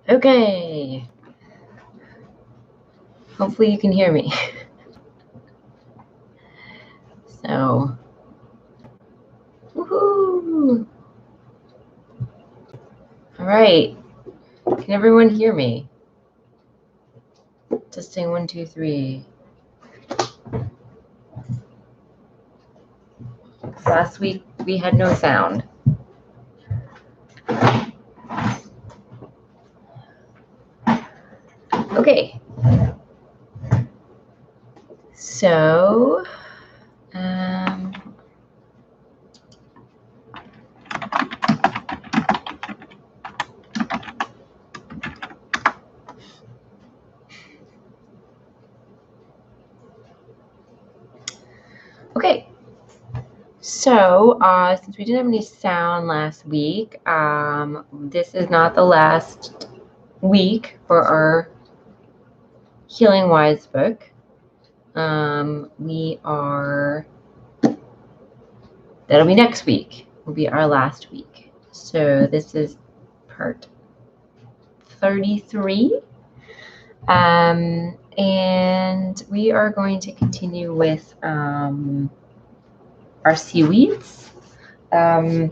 Okay. Hopefully you can hear me. So, woohoo! All right. Can everyone hear me? Testing 1, 2, 3. Last week we had no sound. Okay. So, okay. So, since we didn't have any sound last week, this is not the last week for our Healing Wise book. That'll be next week, will be our last week. So this is part 33. And we are going to continue with our seaweeds. But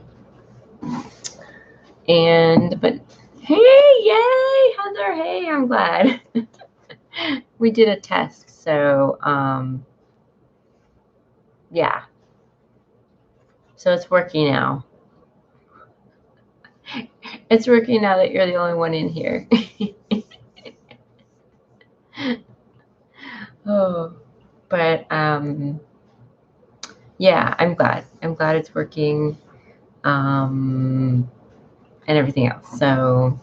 hey, yay, Heather, hey, I'm glad. We did a test, so yeah. So it's working now. It's working now that you're the only one in here. Oh, but yeah, I'm glad. I'm glad it's working, and everything else. So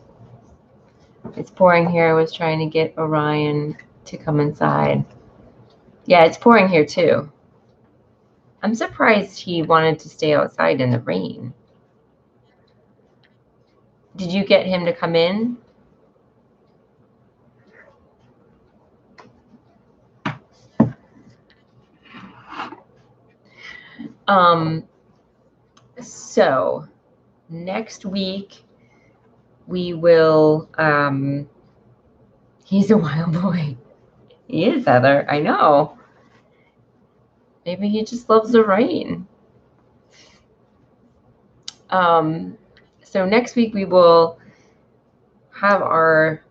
it's pouring here. I was trying to get Orion to come inside. Yeah, it's pouring here too. I'm surprised he wanted to stay outside in the rain. Did you get him to come in? So next week we will, he's a wild boy. He is, Heather. I know. Maybe he just loves the rain. So next week we will have our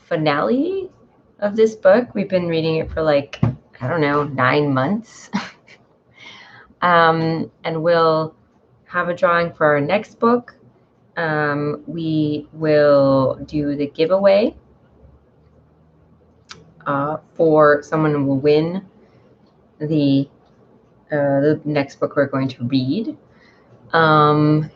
finale of this book. We've been reading it for like, I don't know, 9 months. And we'll have a drawing for our next book. We will do the giveaway for someone who will win the next book we're going to read. And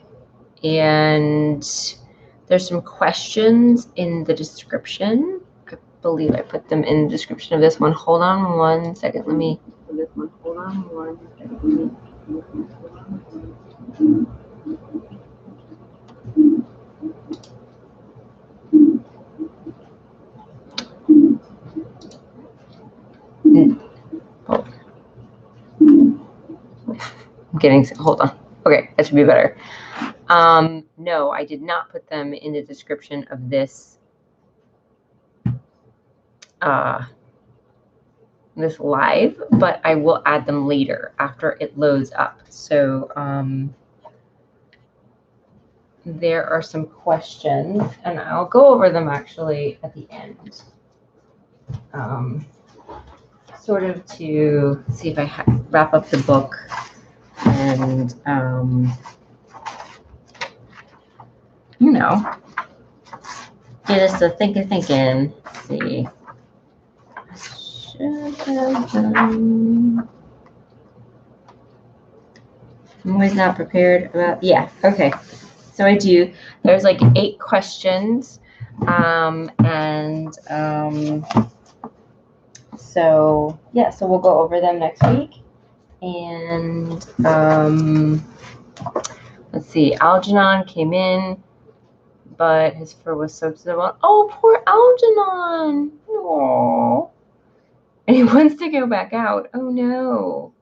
there's some questions in the description. I believe I put them in the description of this one. Hold on one second. Let me. Hold on one second. Oh. I'm getting. Hold on. Okay, that should be better. No, I did not put them in the description of this this live, but I will add them later after it loads up. So there are some questions, and I'll go over them actually at the end, sort of to see if I wrap up the book and you know, get us to thinking. Let's see. I'm always not prepared about, yeah, okay. So I do, there's like 8 questions, so yeah, so we'll go over them next week. And let's see, Algernon came in, but his fur was soaked to the bone. Oh, poor Algernon. Aww. And he wants to go back out. Oh no.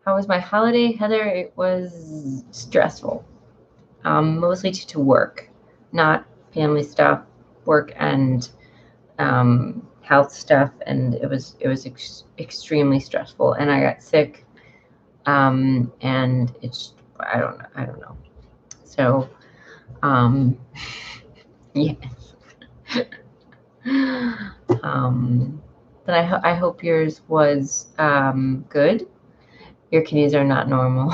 How was my holiday, Heather? It was stressful. Mostly due to work, not family stuff. work and health stuff, and it was extremely stressful, and I got sick, and it's I don't know. So yes. But I hope yours was good. Your kitties are not normal.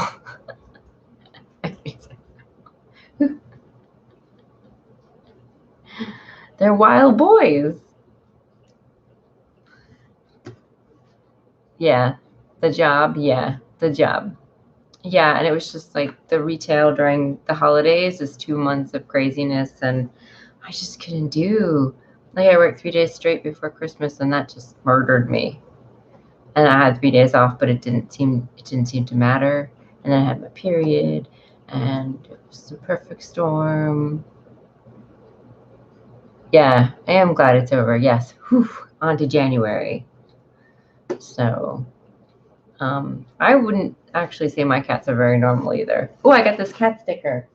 They're wild boys. Yeah, the job. Yeah, the job. Yeah, and it was just like the retail during the holidays is 2 months of craziness, and I just couldn't do. Like I worked 3 days straight before Christmas, and that just murdered me. And I had 3 days off, but it didn't seem to matter. And then I had my period, and it was the perfect storm. Yeah, I am glad it's over. Yes, whew, on to January. So, I wouldn't actually say my cats are very normal either. Oh, I got this cat sticker.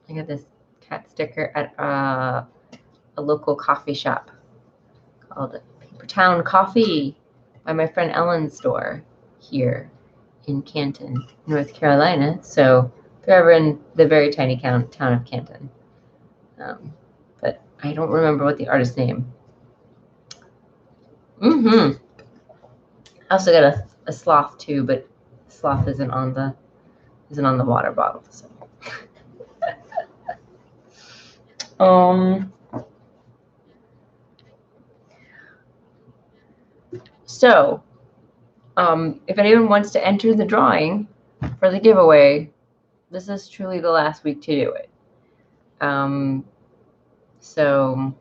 I got this cat sticker at a local coffee shop called Paper Town Coffee by my friend Ellen's store here in Canton, North Carolina. So if you're ever in the very tiny town of Canton. But I don't remember what the artist's name. I also got a sloth too, but sloth isn't on the water bottle. So. So, if anyone wants to enter the drawing for the giveaway, this is truly the last week to do it. So,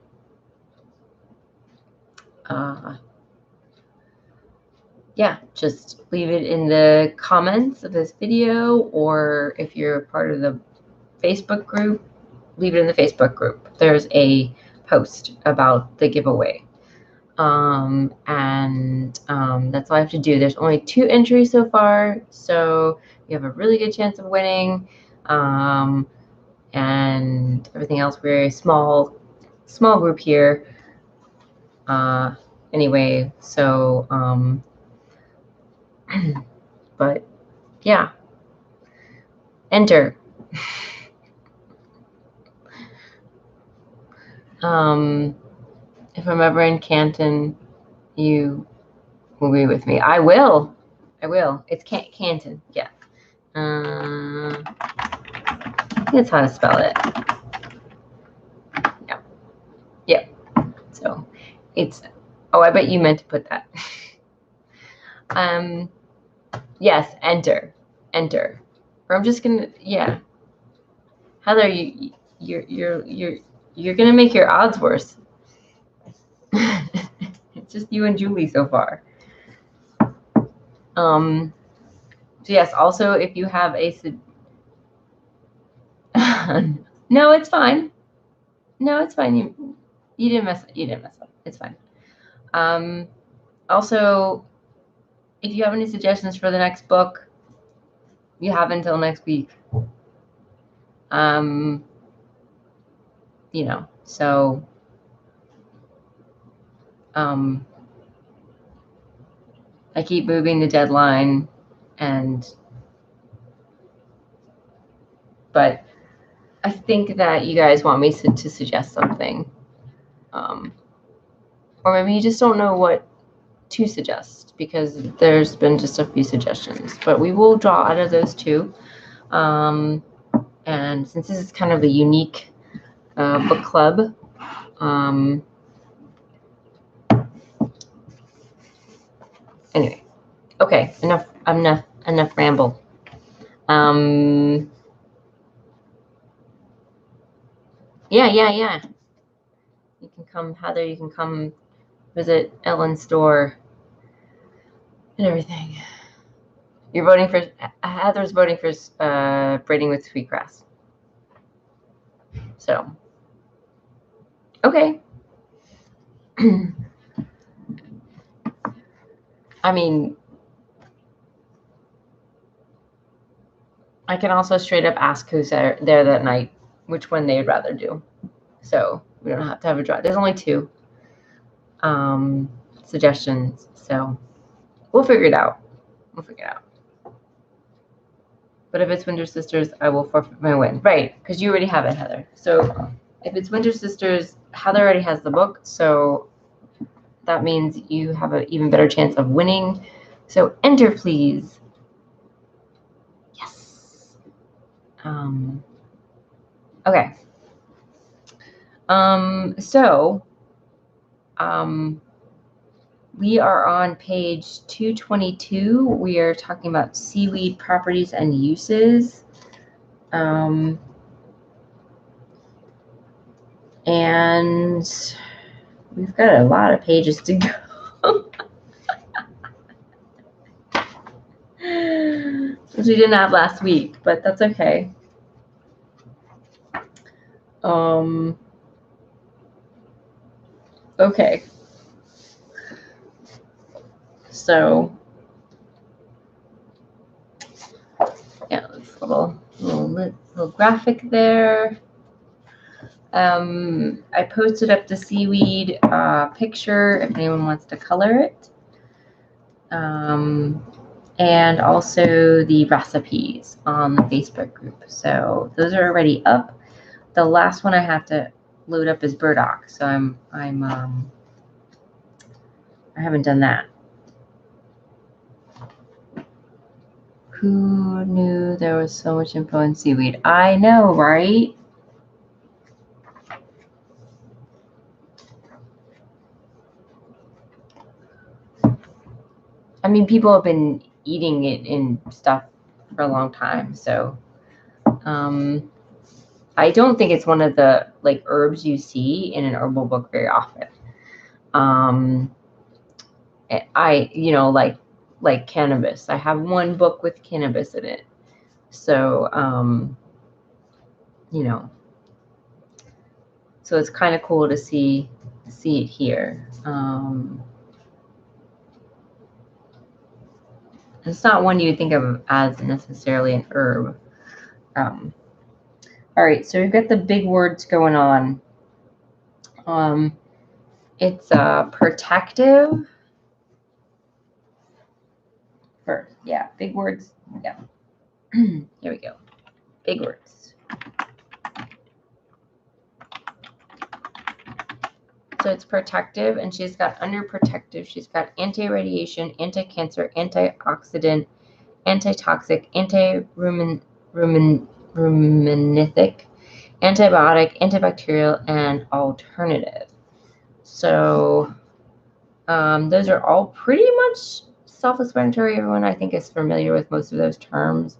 yeah, just leave it in the comments of this video, or if you're part of the Facebook group, leave it in the Facebook group. There's a post about the giveaway. That's all I have to do. There's only 2 entries so far, so you have a really good chance of winning. And everything else, we're a small group here. Anyway, so but yeah, enter. If I'm ever in Canton, you will be with me. I will. It's Canton. Yeah. That's how to spell it. Yeah. Yep. So it's. Oh, I bet you meant to put that. Yes. Enter. Or I'm just gonna. Yeah. Heather, you're gonna make your odds worse. It's just you and Julie so far. So yes, also if you have a no, it's fine. No, it's fine. You didn't mess up. It's fine. Also, if you have any suggestions for the next book, you have until next week. So I keep moving the deadline, but I think that you guys want me to suggest something. Or maybe you just don't know what to suggest, because there's been just a few suggestions. But we will draw out of those 2. And since this is kind of a unique book club, anyway, okay, enough ramble. Yeah. You can come, Heather. You can come visit Ellen's store and everything. You're voting for Heather's voting for braiding with sweetgrass. So, okay. I mean, I can also straight up ask who's there that night, which one they'd rather do. So we don't have to have a dry. There's only 2 suggestions. So we'll figure it out. But if it's Winter Sisters, I will forfeit my win. Right, because you already have it, Heather. So if it's Winter Sisters, Heather already has the book. So that means you have an even better chance of winning. So enter, please. Yes. Okay. We are on page 222. We are talking about seaweed properties and uses. And we've got a lot of pages to go. Which we didn't have last week, but that's okay. Okay. So yeah, this little graphic there. I posted up the seaweed picture if anyone wants to color it. And also the recipes on the Facebook group. So those are already up. The last one I have to load up is burdock. So I haven't done that. Who knew there was so much info in seaweed? I know, right? I mean, people have been eating it in stuff for a long time. So I don't think it's one of the like herbs you see in an herbal book very often. Like cannabis. I have one book with cannabis in it. So so it's kind of cool to see it here. It's not one you would think of as necessarily an herb. All right, so we've got the big words going on. It's protective. First, yeah, big words. Yeah. Here we go. Big words. So it's protective, and she's got under protective. She's got anti-radiation, anti-cancer, antioxidant, antitoxic, anti-ruminanthic, antibiotic, antibacterial, and alternative. So those are all pretty much self-explanatory. Everyone, I think, is familiar with most of those terms.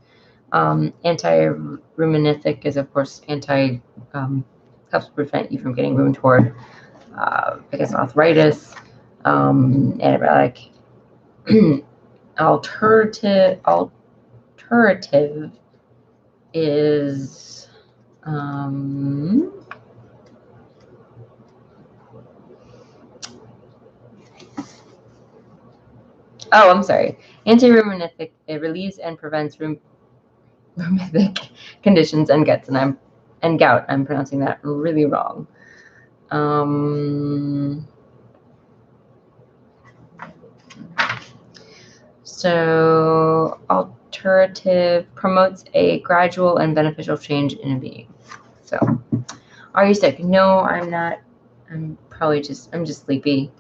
Anti-ruminanthic is, of course, helps prevent you from getting rheumatoid, I guess, arthritis. Antibiotic. Alternative is I'm sorry. Anti-rheumatic. It relieves and prevents rheumatic conditions and gout. I'm pronouncing that really wrong. So alternative promotes a gradual and beneficial change in a being. So, are you sick? No, I'm not. I'm just sleepy,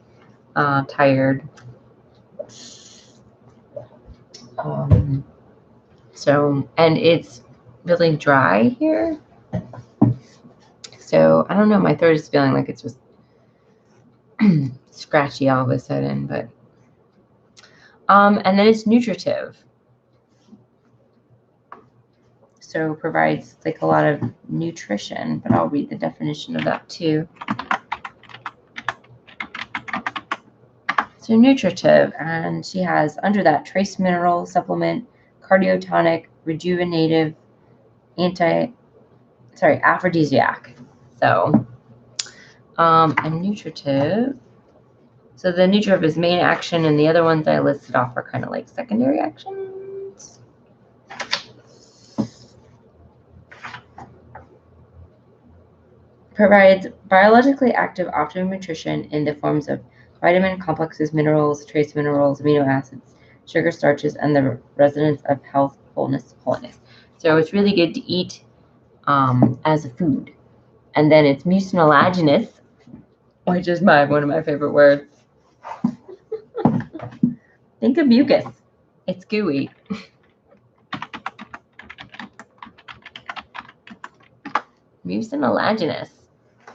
tired. So, and it's really dry here. So I don't know. My throat is feeling like it's just scratchy all of a sudden, but and then it's nutritive. So provides like a lot of nutrition, but I'll read the definition of that too. So nutritive, and she has under that trace mineral supplement, cardiotonic, rejuvenative, aphrodisiac. So and nutritive. So the nutritive is main action, and the other ones I listed off are kind of like secondary actions. provides biologically active optimum nutrition in the forms of vitamin complexes, minerals, trace minerals, amino acids, sugar, starches, and the residents of health, wholeness, holiness. So it's really good to eat as a food. And then it's mucilaginous, which is one of my favorite words. Think of mucus. It's gooey. Mucilaginous.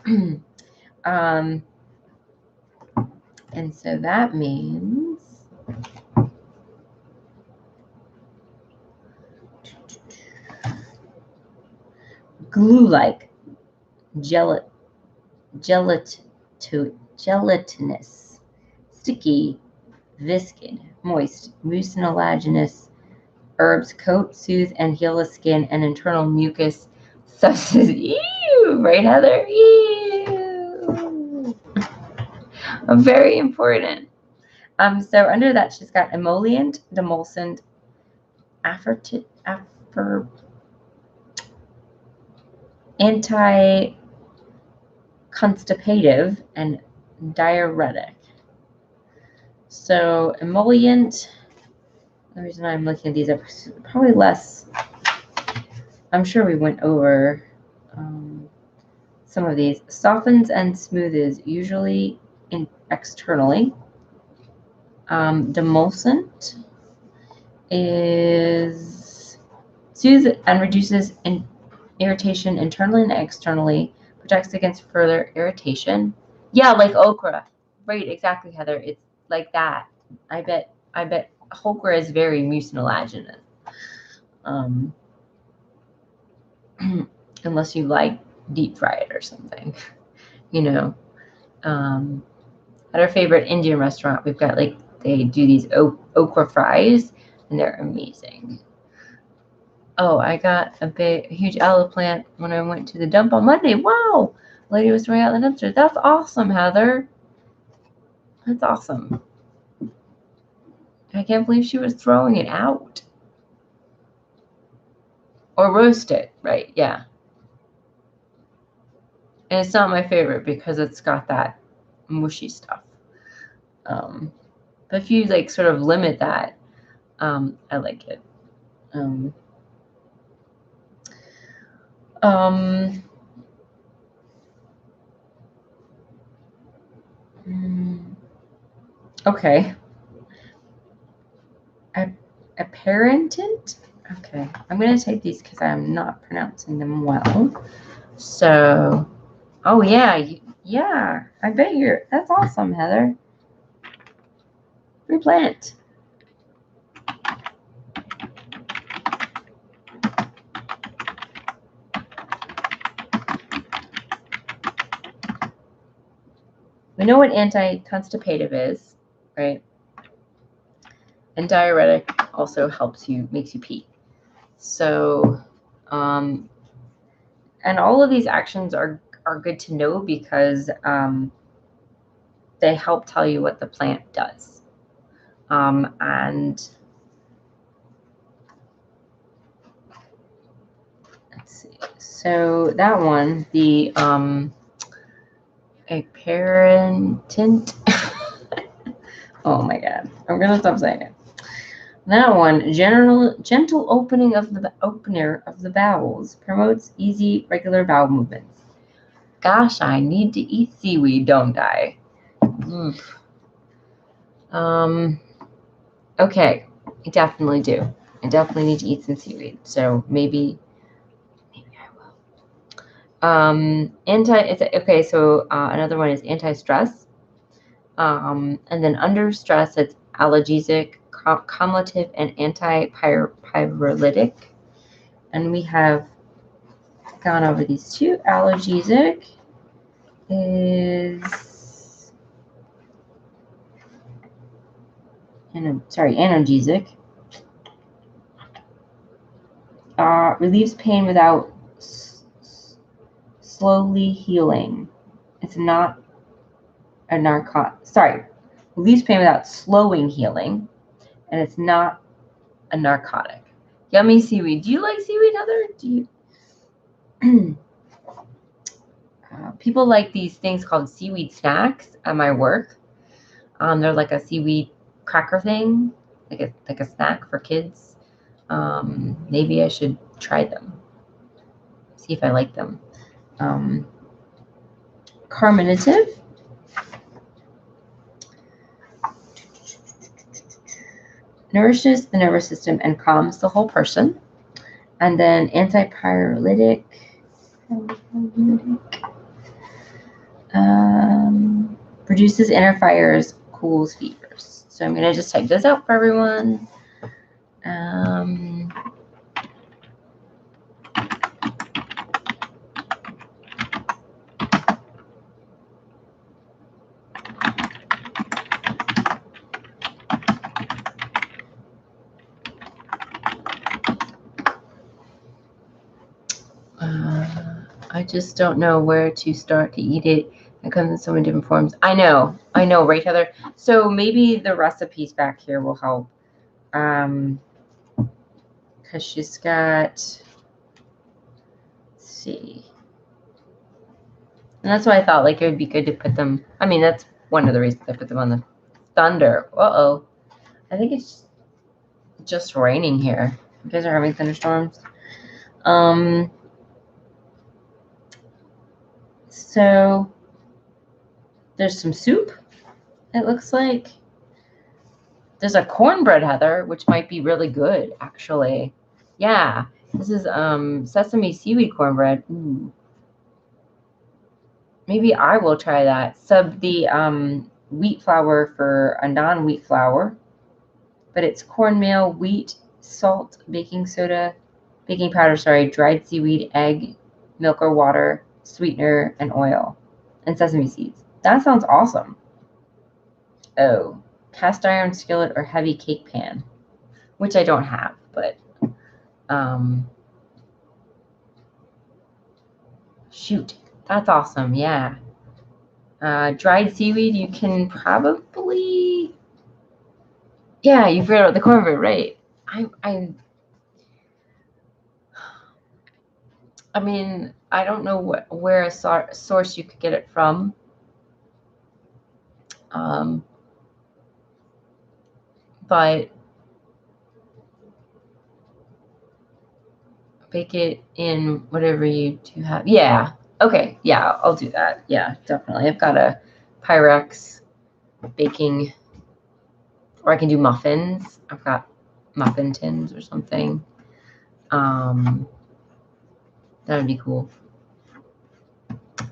And so that means glue-like, gelatinous, sticky, viscid, moist, mucilaginous herbs coat, soothe, and heal the skin and internal mucus substance. Ew, right, Heather? Ew. Very important. So under that, she's got emollient, demulcent, anti-constipative, and diuretic. So emollient, the reason I'm looking at these up, probably less. I'm sure we went over some of these. Softens and smoothes, usually externally. Demulcent is soothes and reduces irritation internally and externally, protects against further irritation. Yeah, like okra. Right, exactly, Heather. It's like that. I bet okra is very mucilaginous. Unless you like deep fry it or something, you know. At our favorite Indian restaurant, we've got they do these okra fries, and they're amazing. Oh, I got a huge aloe plant when I went to the dump on Monday. Wow, the lady was throwing out the dumpster. That's awesome, Heather. That's awesome. I can't believe she was throwing it out. Or roast it, right? Yeah. And it's not my favorite because it's got that mushy stuff. But if you sort of limit that, I like it. Okay. Apparentant? Okay. I'm going to take these because I'm not pronouncing them well. So, oh, yeah. Yeah. I bet that's awesome, Heather. Replant. We know what anti-constipative is, right? And diuretic also makes you pee. So, and all of these actions are good to know because they help tell you what the plant does. And let's see. So that one, the apparentant. Oh my God, I'm gonna stop saying it. That one, gentle opening of the opener of the bowels, promotes easy, regular bowel movements. Gosh, I need to eat seaweed, don't I? Okay, I definitely do. I definitely need to eat some seaweed. So maybe I will. Okay. So another one is anti-stress. And then under stress, it's analgesic, cumulative, and anti-pyrolytic. And we have gone over these two. Analgesic is analgesic. Relieves pain without slowly healing. It's not a narcotic. Relieves pain without slowing healing, and it's not a narcotic. Yummy seaweed. Do you like seaweed, Heather? Do you? people like these things called seaweed snacks at my work. They're like a seaweed cracker thing, like a snack for kids. Maybe I should try them, see if I like them. Carminative. Nourishes the nervous system and calms the whole person. And then antipyretic. Reduces inner fires, cools fevers. So I'm going to just type this out for everyone. I just don't know where to start to eat it. It comes in so many different forms. I know, right, Heather? So maybe the recipes back here will help. Because she's got, let's see. And that's why I thought like it would be good to put them. I mean, that's one of the reasons I put them on the thunder. Uh-oh. I think it's just raining here. You guys are having thunderstorms. So there's some soup, it looks like. There's a cornbread, Heather, which might be really good, actually. Yeah, this is sesame seaweed cornbread. Ooh. Maybe I will try that. Sub the wheat flour for a non-wheat flour, but it's cornmeal, wheat, salt, baking soda, baking powder, dried seaweed, egg, milk or water, sweetener, and oil, and sesame seeds. That sounds awesome. Oh, cast iron skillet or heavy cake pan, which I don't have, but shoot, that's awesome. Yeah. Dried seaweed, you can probably, yeah, you forgot about the cornbread, right? I mean, I don't know where a source you could get it from. But bake it in whatever you do have. Yeah. Okay. Yeah, I'll do that. Yeah, definitely. I've got a Pyrex baking, or I can do muffins. I've got muffin tins or something. That would be cool.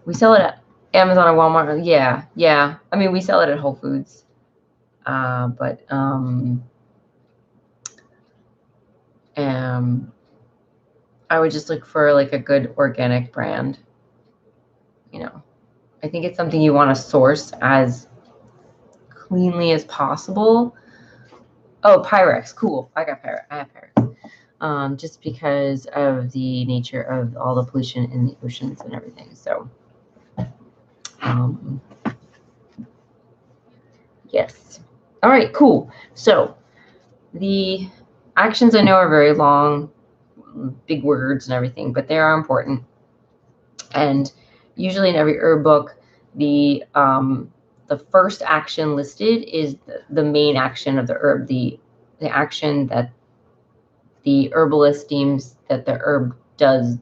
We sell it at Amazon or Walmart. Yeah, yeah. I mean, we sell it at Whole Foods. But I would just look for like a good organic brand. You know, I think it's something you want to source as cleanly as possible. Oh, Pyrex, cool. I got Pyrex. I have Pyrex. Just because of the nature of all the pollution in the oceans and everything. So, yes. All right, cool. So, the actions I know are very long, big words and everything, but they are important. And usually in every herb book, the first action listed is the main action of the herb, the action that the herbalist deems that the herb does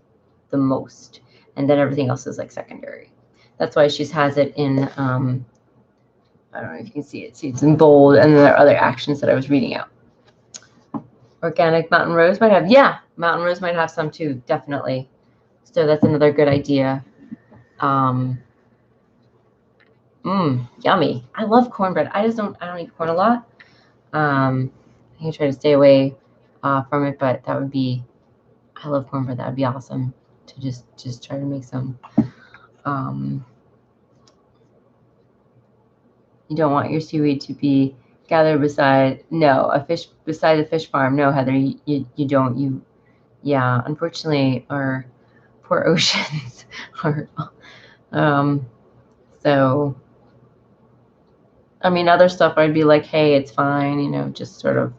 the most, and then everything else is like secondary. That's why she has it in, I don't know if you can see it. See, it's in bold, and then there are other actions that I was reading out. Organic mountain rose might have, yeah, mountain rose might have some too, definitely. So that's another good idea. Yummy. I love cornbread. I don't eat corn a lot. I can try to stay away from it, but that would be, I love cornbread. That would be awesome to just try to make some. You don't want your seaweed to be gathered beside beside the fish farm. No, Heather, you don't. Yeah, unfortunately, our poor oceans are. So, I mean, other stuff I'd be like, hey, it's fine, just sort of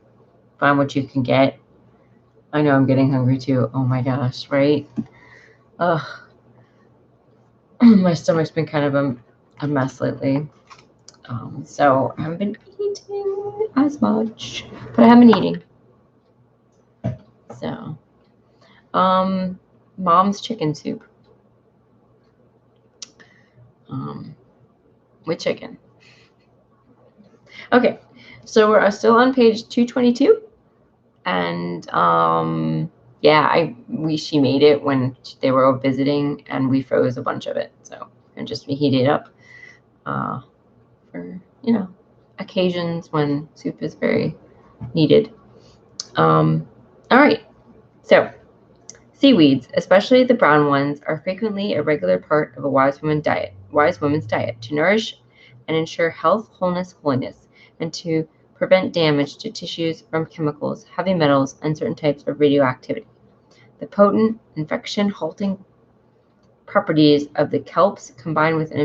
find what you can get. I know I'm getting hungry too. Oh my gosh, right? Ugh. My stomach's been kind of a mess lately. So I haven't been eating as much, but I have been eating. So, mom's chicken soup. With chicken. Okay, so we're still on page 222, and yeah, she made it when they were visiting, and we froze a bunch of it, so and just heat it up for occasions when soup is very needed. All right, so seaweeds, especially the brown ones, are frequently a regular part of a wise woman's diet to nourish and ensure health, wholeness, holiness, and to prevent damage to tissues from chemicals, heavy metals, and certain types of radioactivity. The potent infection-halting properties of the kelps combined with an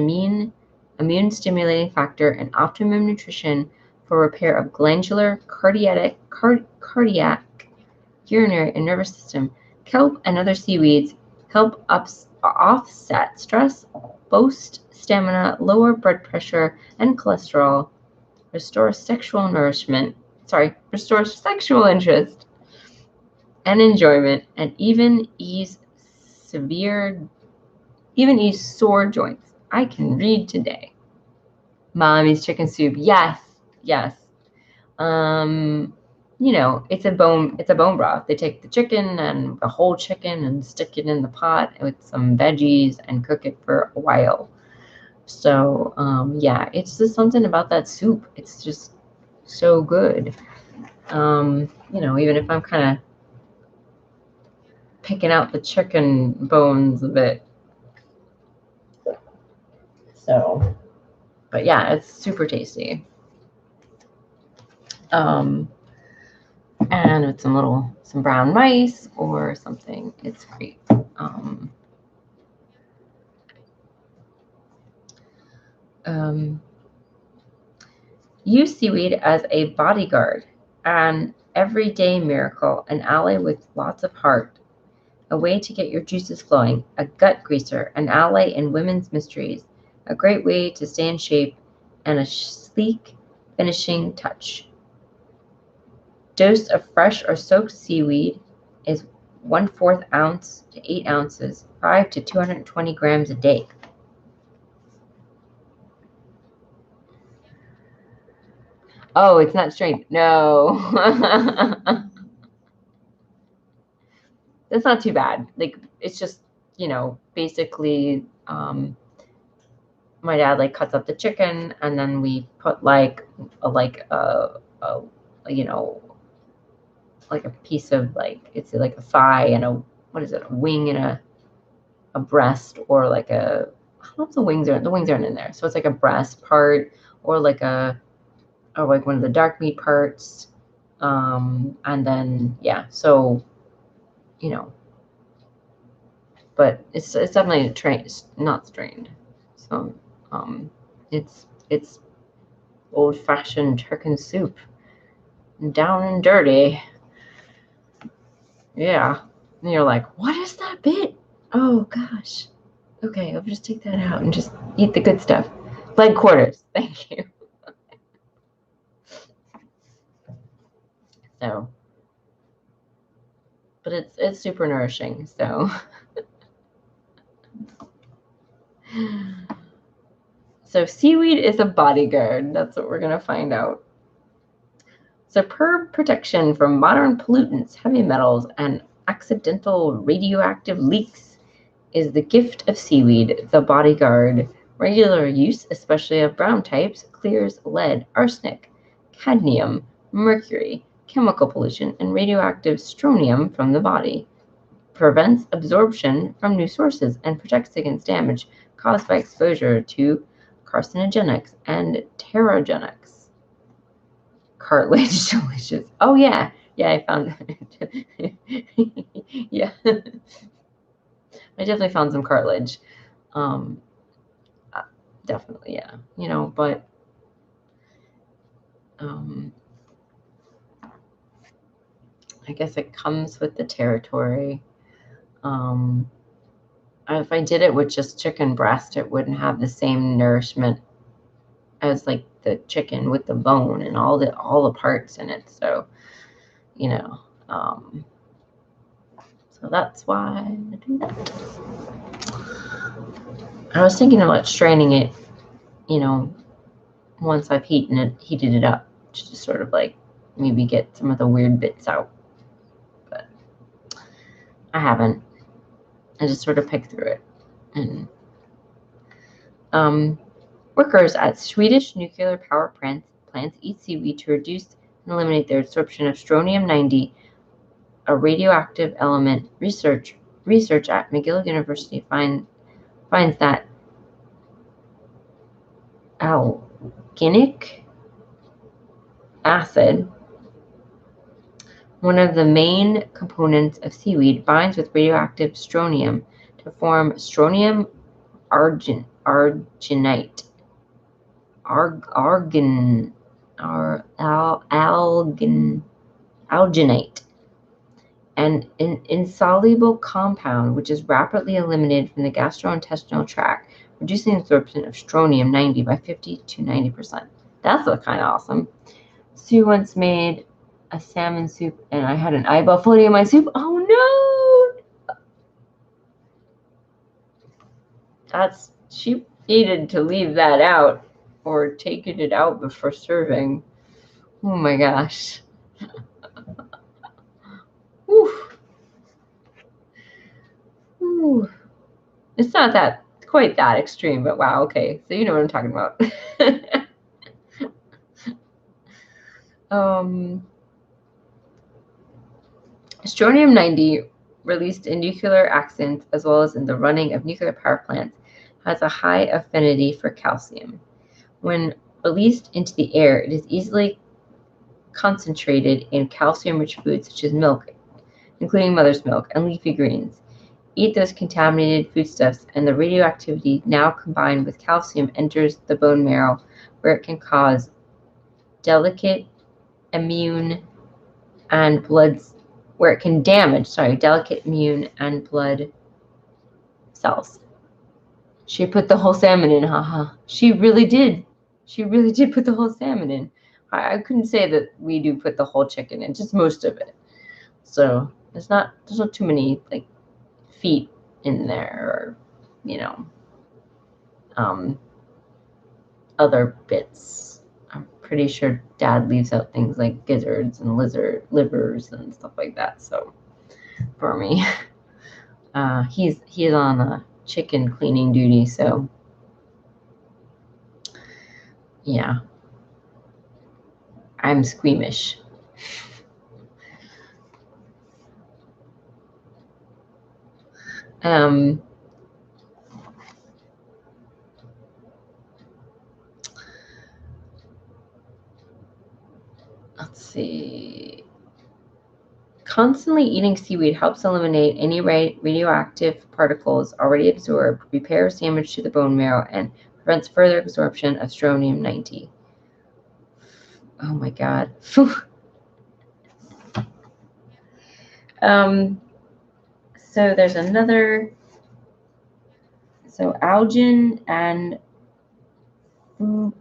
immune-stimulating factor and optimum nutrition for repair of glandular, cardiac, urinary, and nervous system. Kelp and other seaweeds help offset stress, boost stamina, lower blood pressure and cholesterol, restore sexual interest and enjoyment, and even ease sore joints. I can read today. Mommy's chicken soup. Yes. It's a bone broth. They take the chicken and the whole chicken and stick it in the pot with some veggies and cook it for a while. So, yeah, it's just something about that soup. It's just so good. Even if I'm kind of picking out the chicken bones a bit. So, but yeah, it's super tasty. And with some brown rice or something, it's great. Use seaweed as a bodyguard, an everyday miracle, an ally with lots of heart, a way to get your juices flowing, a gut greaser, an ally in women's mysteries, a great way to stay in shape, and a sleek finishing touch. Dose of fresh or soaked seaweed is 1/4 ounce to 8 ounces, 5 to 220 grams a day. Oh, it's not strained. No. That's not too bad. Like, it's just, basically, my dad cuts up the chicken, and then we put a piece of it's like a thigh and a wing and a breast, or I don't know if the wings aren't in there. So it's like a breast part or one of the dark meat parts. And then, yeah, so, but it's definitely not strained. So, it's old-fashioned chicken soup, down and dirty. Yeah. And you're like, what is that bit? Oh gosh. Okay, I'll just take that out and just eat the good stuff. Leg quarters. Thank you. So, but it's super nourishing. So, seaweed is a bodyguard. That's what we're gonna find out. Superb protection from modern pollutants, heavy metals, and accidental radioactive leaks is the gift of seaweed, the bodyguard. Regular use, especially of brown types, clears lead, arsenic, cadmium, mercury, chemical pollution, and radioactive strontium from the body, prevents absorption from new sources, and protects against damage caused by exposure to carcinogenics and terrogenics. Cartilage delicious. Oh yeah, I found it. Yeah, I definitely found some cartilage. Definitely, yeah. But I guess it comes with the territory. if I did it with just chicken breast, it wouldn't have the same nourishment as like the chicken with the bone and all the parts in it. So, you know, so that's why I do that. I was thinking about straining it, you know, once I've heated it up, to just sort of like maybe get some of the weird bits out. But I haven't. I just sort of picked through it. And workers at Swedish nuclear power plants eat seaweed to reduce and eliminate their absorption of strontium-90, a radioactive element. Research at McGill University finds that alginic acid, one of the main components of seaweed, binds with radioactive strontium to form strontium arginite. Alginate, an insoluble compound which is rapidly eliminated from the gastrointestinal tract, reducing absorption of strontium-90 by 50 to 90%. That's kind of awesome. Sue once made a salmon soup, and I had an eyeball floating in my soup. Oh no! She needed to leave that out or taking it out before serving. Oh my gosh. Ooh. It's not quite that extreme, but wow, okay. So you know what I'm talking about. Strontium-90, released in nuclear accidents as well as in the running of nuclear power plants, has a high affinity for calcium. When released into the air, it is easily concentrated in calcium-rich foods such as milk, including mother's milk, and leafy greens. Eat those contaminated foodstuffs, and the radioactivity, now combined with calcium, enters the bone marrow, where it can cause delicate immune and blood cells. She put the whole salmon in, haha. She really did. She really did put the whole salmon in. I couldn't say that we do put the whole chicken in, just most of it. So there's not too many like feet in there, or other bits. I'm pretty sure Dad leaves out things like gizzards and livers and stuff like that. So for me, he's on a chicken cleaning duty. So yeah, I'm squeamish. Let's see. Constantly eating seaweed helps eliminate any radioactive particles already absorbed, repairs damage to the bone marrow, and prevents further absorption of strontium-90. Oh my God. So there's another. So algin and fucodin.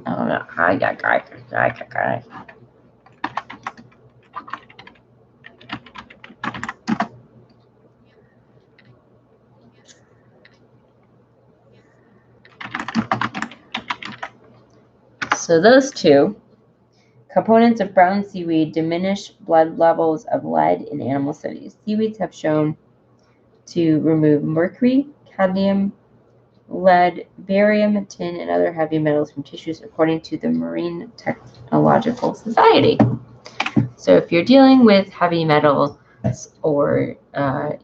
Oh no. So those two components of brown seaweed diminish blood levels of lead in animal studies. Seaweeds have shown to remove mercury, cadmium, lead, barium, tin, and other heavy metals from tissues, according to the Marine Technological Society. So if you're dealing with heavy metals, or or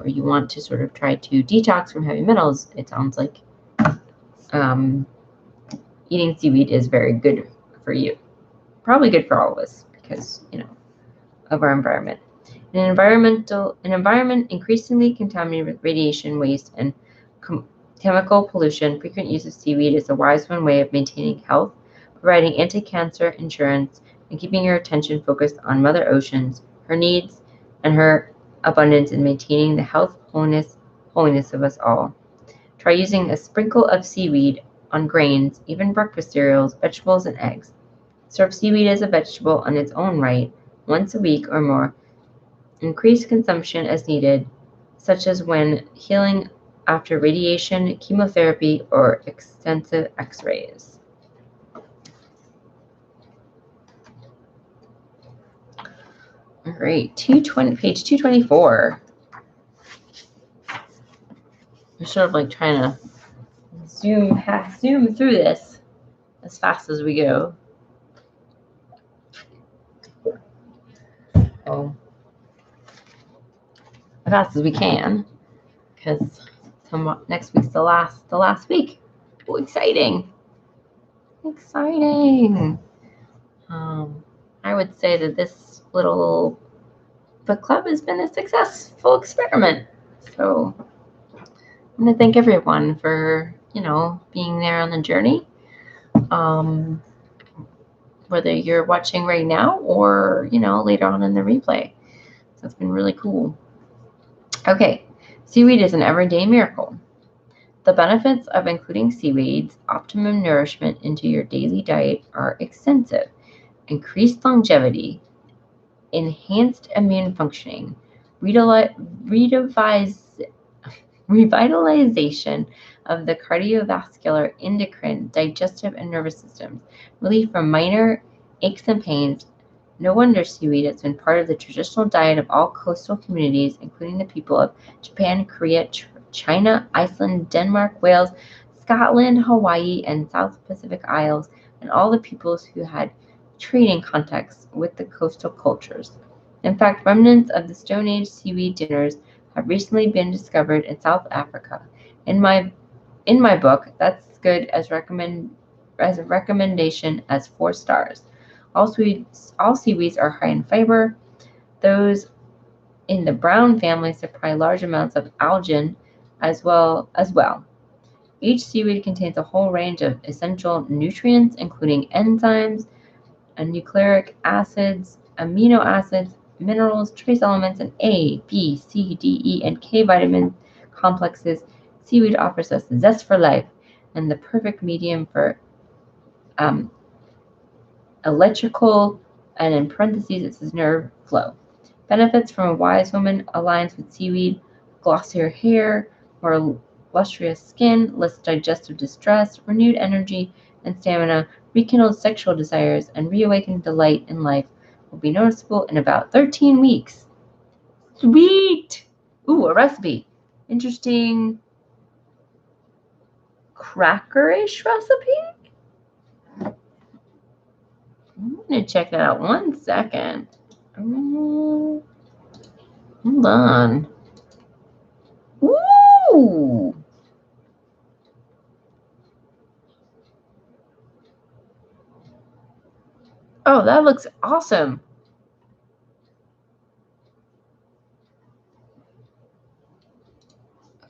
you want to sort of try to detox from heavy metals, it sounds like eating seaweed is very good for you. Probably good for all of us because of our environment. An environment increasingly contaminated with radiation, waste, and chemical pollution, frequent use of seaweed is a wise way of maintaining health, providing anti-cancer insurance, and keeping your attention focused on Mother Oceans, her needs, and her abundance in maintaining the health, holiness of us all. Try using a sprinkle of seaweed on grains, even breakfast cereals, vegetables, and eggs. Serve seaweed as a vegetable on its own right, once a week or more. Increase consumption as needed, such as when healing after radiation, chemotherapy, or extensive x-rays. All right, page 224. I'm sort of like trying to zoom through this as fast as we go. Oh, as fast as we can, because next week's the last week. Oh, exciting! I would say that this little book club has been a successful experiment. So I'm going to thank everyone for, being there on the journey. Whether you're watching right now or, later on in the replay. So it's been really cool. Okay, seaweed is an everyday miracle. The benefits of including seaweed's optimum nourishment into your daily diet are extensive. Increased longevity, enhanced immune functioning, revitalization of the cardiovascular, endocrine, digestive, and nervous systems, relief from minor aches and pains. No wonder seaweed has been part of the traditional diet of all coastal communities, including the people of Japan, Korea, China, Iceland, Denmark, Wales, Scotland, Hawaii, and South Pacific Isles, and all the peoples who had trading contacts with the coastal cultures. In fact, remnants of the Stone Age seaweed dinners have recently been discovered in South Africa. In my book, that's good as a recommendation as 4 stars. All seaweeds are high in fiber. Those in the brown family supply large amounts of algin as well. Each seaweed contains a whole range of essential nutrients, including enzymes, nucleic acids, amino acids, minerals, trace elements, and A, B, C, D, E, and K vitamin complexes. Seaweed offers us zest for life and the perfect medium for electrical, and in parentheses it says nerve flow. Benefits from a wise woman aligns with seaweed: glossier hair, more lustrous skin, less digestive distress, renewed energy and stamina, rekindled sexual desires, and reawakened delight in life will be noticeable in about 13 weeks. Sweet! Ooh, a recipe. Interesting crackerish recipe? I'm going to check that out 1 second. Hold on. Ooh! Oh, that looks awesome.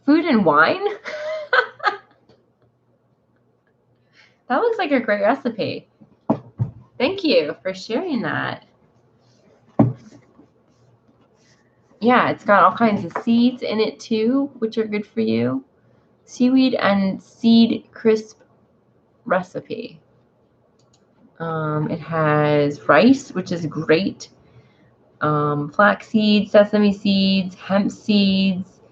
Food and wine? That looks like a great recipe. Thank you for sharing that. Yeah, it's got all kinds of seeds in it too, which are good for you. Seaweed and seed crisp recipe. It has rice, which is great. Flax seeds, sesame seeds, hemp seeds,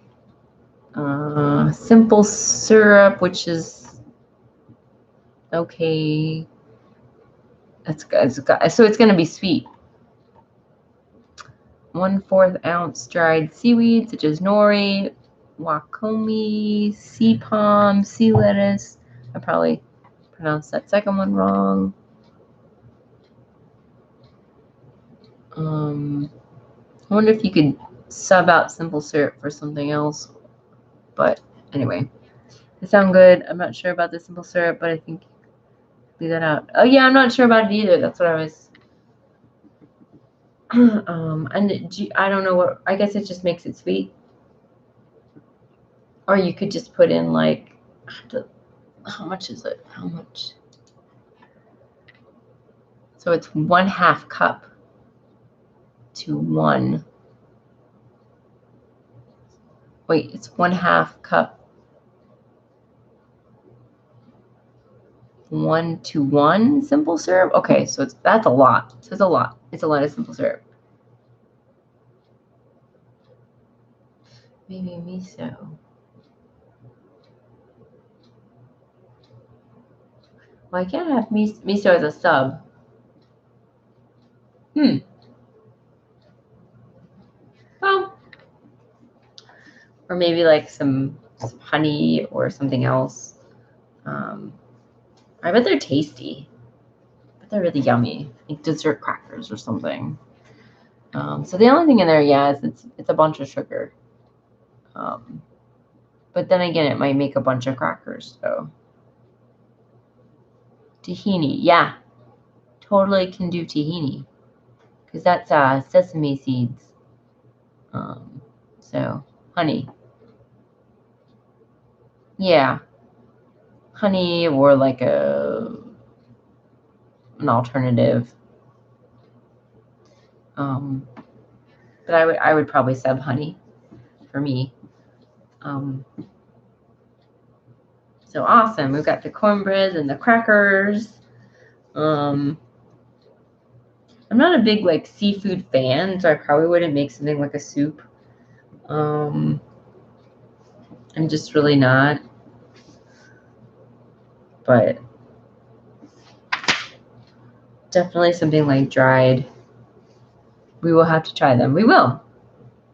simple syrup, which is okay. So it's going to be sweet. 1/4 ounce dried seaweed, such as nori, wakame, sea palm, sea lettuce. I probably pronounced that second one wrong. I wonder if you could sub out simple syrup for something else. But anyway, they sound good. I'm not sure about the simple syrup, but I think leave that out. Oh yeah, I'm not sure about it either. That's what I was. And I don't know what. I guess it just makes it sweet. Or you could just put in like, how much is it? How much? So it's 1/2 cup to 1 Wait, it's 1/2 cup. 1 to 1 simple syrup. Okay, so that's a lot. So it's a lot. It's a lot of simple syrup. Maybe miso. Well, I can't have miso as a sub. Well, or maybe like some honey or something else. I bet they're tasty. I bet they're really yummy, like dessert crackers or something. So the only thing in there, yeah, is it's a bunch of sugar. But then again, it might make a bunch of crackers. So tahini, yeah, totally can do tahini because that's sesame seeds. So honey, yeah, honey or like an alternative. But I would probably sub honey for me. So awesome. We've got the cornbread and the crackers. I'm not a big like seafood fan, so I probably wouldn't make something like a soup. I'm just really not. But definitely something like dried. We will have to try them. We will.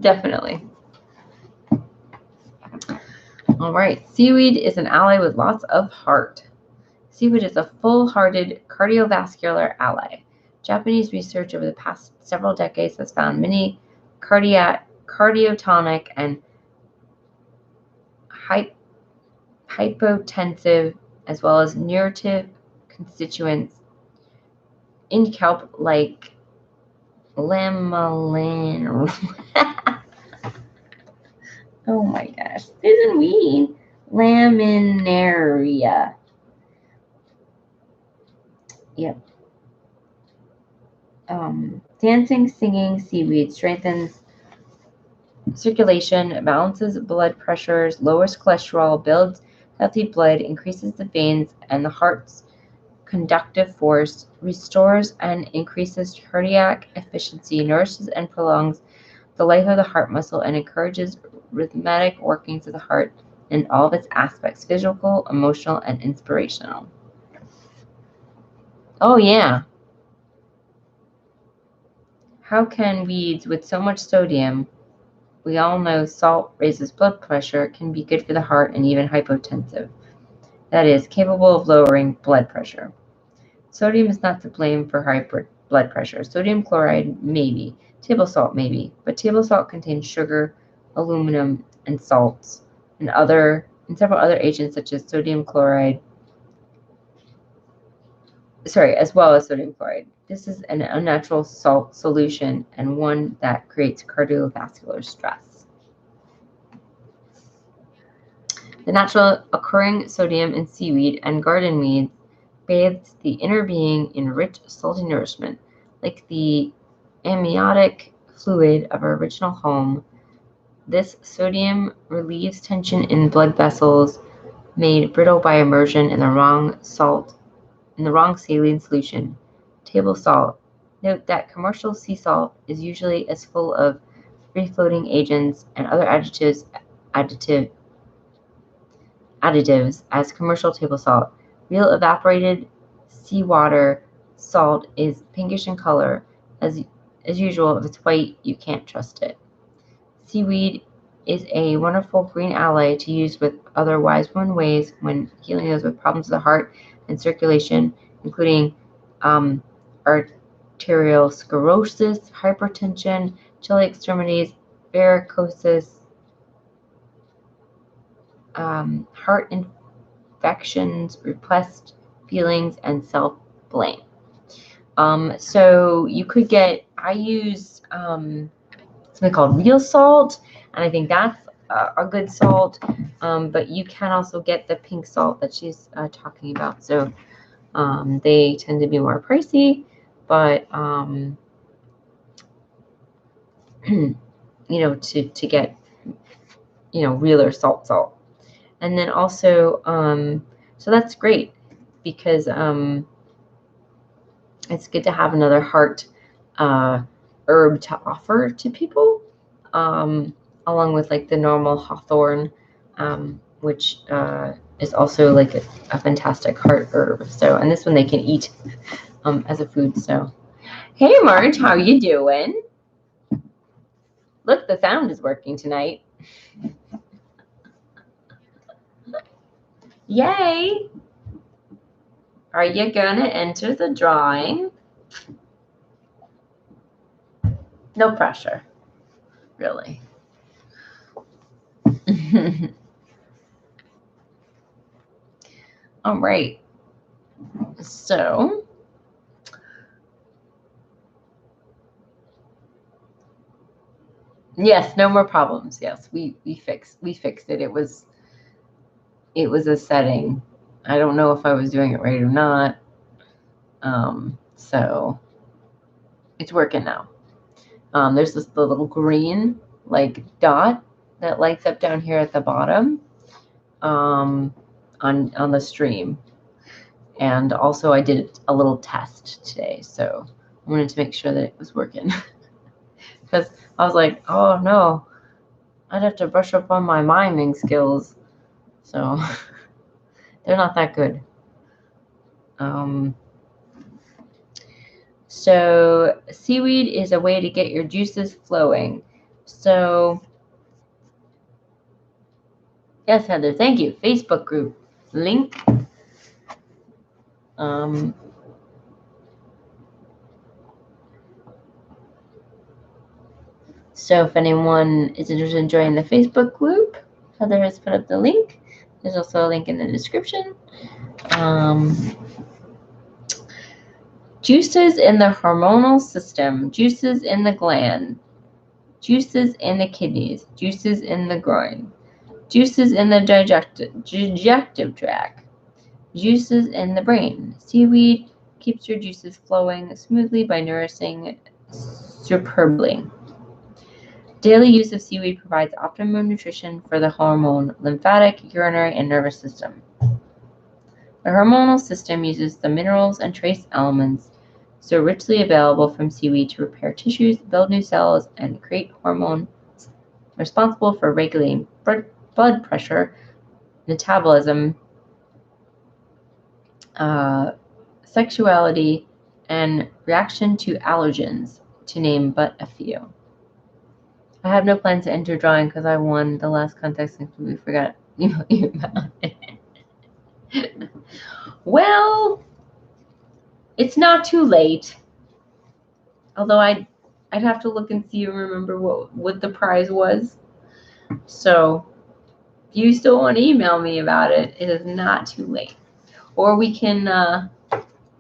Definitely. All right. Seaweed is an ally with lots of heart. Seaweed is a full-hearted cardiovascular ally. Japanese research over the past several decades has found many cardiotonic and hypotensive as well as neurotic constituents in kelp like lamellar. Oh my gosh, Susun Weed. Laminaria. Yep. Dancing, singing seaweed strengthens circulation, balances blood pressures, lowers cholesterol, builds healthy blood, increases the veins and the heart's conductive force, restores and increases cardiac efficiency, nourishes and prolongs the life of the heart muscle, and encourages rhythmic workings of the heart in all of its aspects, physical, emotional, and inspirational. Oh, yeah. How can weeds with so much sodium, we all know salt raises blood pressure, can be good for the heart and even hypotensive? That is, capable of lowering blood pressure. Sodium is not to blame for high blood pressure. Sodium chloride, maybe. Table salt, maybe. But table salt contains sugar, aluminum, and salts, and several other agents such as sodium chloride. As well as sodium chloride. This is an unnatural salt solution and one that creates cardiovascular stress. The natural occurring sodium in seaweed and garden weeds bathes the inner being in rich, salty nourishment, like the amniotic fluid of our original home. This sodium relieves tension in blood vessels made brittle by immersion in the wrong saline solution. Table salt. Note that commercial sea salt is usually as full of free-floating agents and other additives as commercial table salt. Real evaporated seawater salt is pinkish in color. As usual, if it's white, you can't trust it. Seaweed is a wonderful green ally to use with other wise woman ways when healing those with problems of the heart and circulation, including arteriosclerosis, hypertension, chilly extremities, varicosis, heart infections, repressed feelings, and self-blame. So you could I use something called real salt, and I think that's a good salt, but you can also get the pink salt that she's talking about. So they tend to be more pricey, but to get realer salt. And then also, so that's great because it's good to have another heart herb to offer to people, along with like the normal hawthorn, which is also like a fantastic heart herb. So, and this one they can eat as a food. So, hey Marge, how you doing? Look, the sound is working tonight. Yay! Are you gonna enter the drawing? No pressure, really. All right. So, yes, no more problems. Yes, we fixed it. It was a setting. I don't know if I was doing it right or not. So it's working now. There's this little green like dot that lights up down here at the bottom, on the stream. And also I did a little test today, so I wanted to make sure that it was working. Because I was like, oh no, I'd have to brush up on my miming skills. So they're not that good. So seaweed is a way to get your juices flowing. So yes, Heather, thank you. Facebook group link. So if anyone is interested in joining the Facebook group, Heather has put up the link. There's also a link in the description. Juices in the hormonal system, juices in the gland, juices in the kidneys, juices in the groin, juices in the digestive tract, juices in the brain. Seaweed keeps your juices flowing smoothly by nourishing superbly. Daily use of seaweed provides optimum nutrition for the hormone, lymphatic, urinary, and nervous system. The hormonal system uses the minerals and trace elements so richly available from seaweed to repair tissues, build new cells, and create hormones responsible for regulating blood pressure, metabolism, sexuality, and reaction to allergens, to name but a few. I have no plans to enter drawing because I won the last contest and completely forgot you about it. Well, it's not too late. Although I'd have to look and see and remember what the prize was. So if you still want to email me about it, it is not too late. Or we can,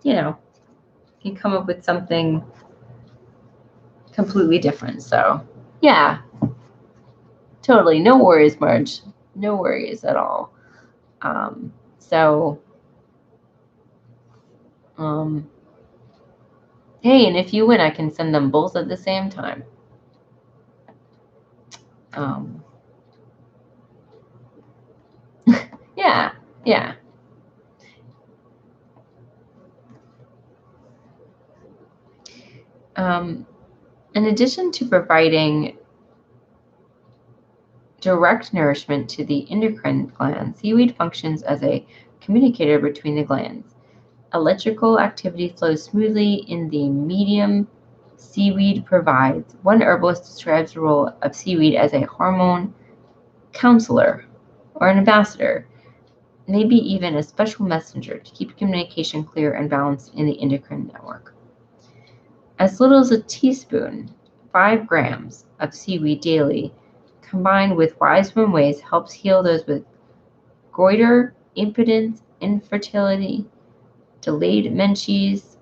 can come up with something completely different. So yeah, totally. No worries, Marge. No worries at all. Hey, and if you win, I can send them both at the same time. Yeah. In addition to providing direct nourishment to the endocrine gland, seaweed functions as a communicator between the glands. Electrical activity flows smoothly in the medium seaweed provides. One herbalist describes the role of seaweed as a hormone counselor or an ambassador, maybe even a special messenger to keep communication clear and balanced in the endocrine network. As little as a teaspoon, 5 grams of seaweed daily, combined with wise women ways, helps heal those with goiter, impotence, infertility, delayed menses,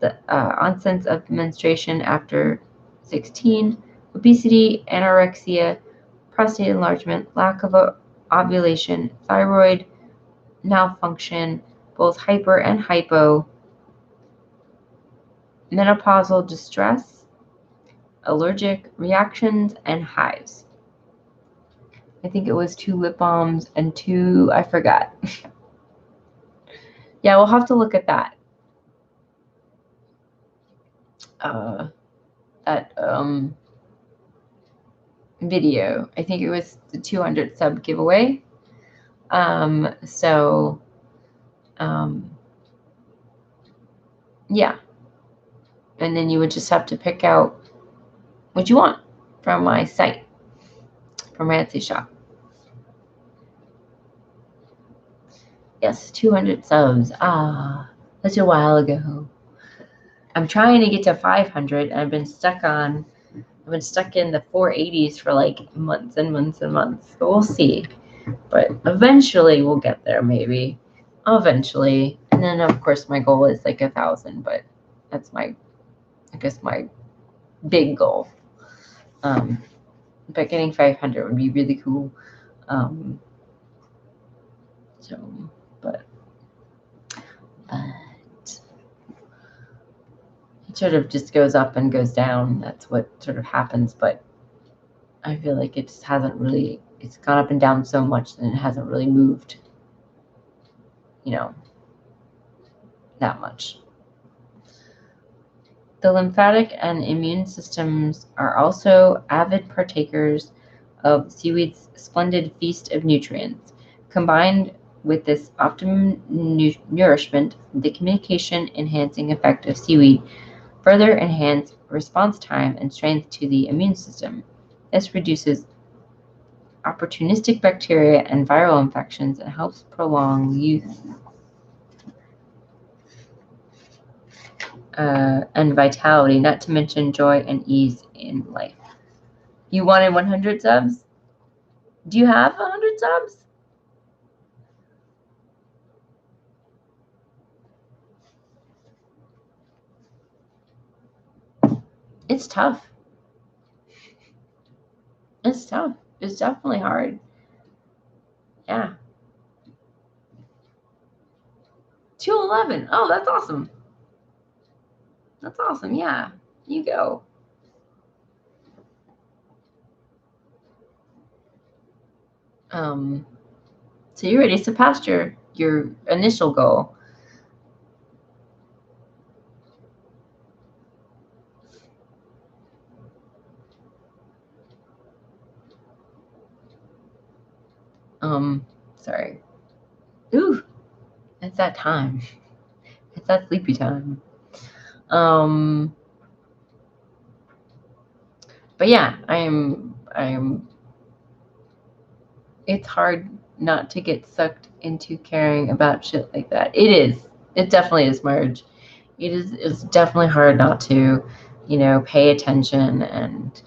the onset of menstruation after 16, obesity, anorexia, prostate enlargement, lack of ovulation, thyroid malfunction, both hyper and hypo, menopausal distress, allergic reactions, and hives. I think it was 2 lip balms and 2, I forgot. Yeah, we'll have to look at that. That video. I think it was the 200 sub giveaway. Yeah. And then you would just have to pick out what you want from my site, from my Etsy shop. Yes, 200 subs. That's a while ago. I'm trying to get to 500, and I've been stuck in the 480s for like months and months and months. But we'll see. But eventually we'll get there, maybe. Eventually. And then of course my goal is like 1,000, but that's my big goal. But getting 500 would be really cool. But it sort of just goes up and goes down. That's what sort of happens. But I feel like it just hasn't really, it's gone up and down so much that it hasn't really moved, that much. The lymphatic and immune systems are also avid partakers of seaweed's splendid feast of nutrients. Combined with this optimum nourishment, the communication-enhancing effect of seaweed further enhance response time and strength to the immune system. This reduces opportunistic bacteria and viral infections and helps prolong youth and vitality, not to mention joy and ease in life. You wanted 100 subs? Do you have 100 subs? It's tough. It's tough. It's definitely hard. Yeah. 211. Oh, that's awesome. That's awesome. Yeah. You go. So you already surpassed your initial goal. Sorry. Ooh, it's that time. It's that sleepy time. But yeah, it's hard not to get sucked into caring about shit like that. It is. It definitely is, Marge. It's definitely hard not to, pay attention and,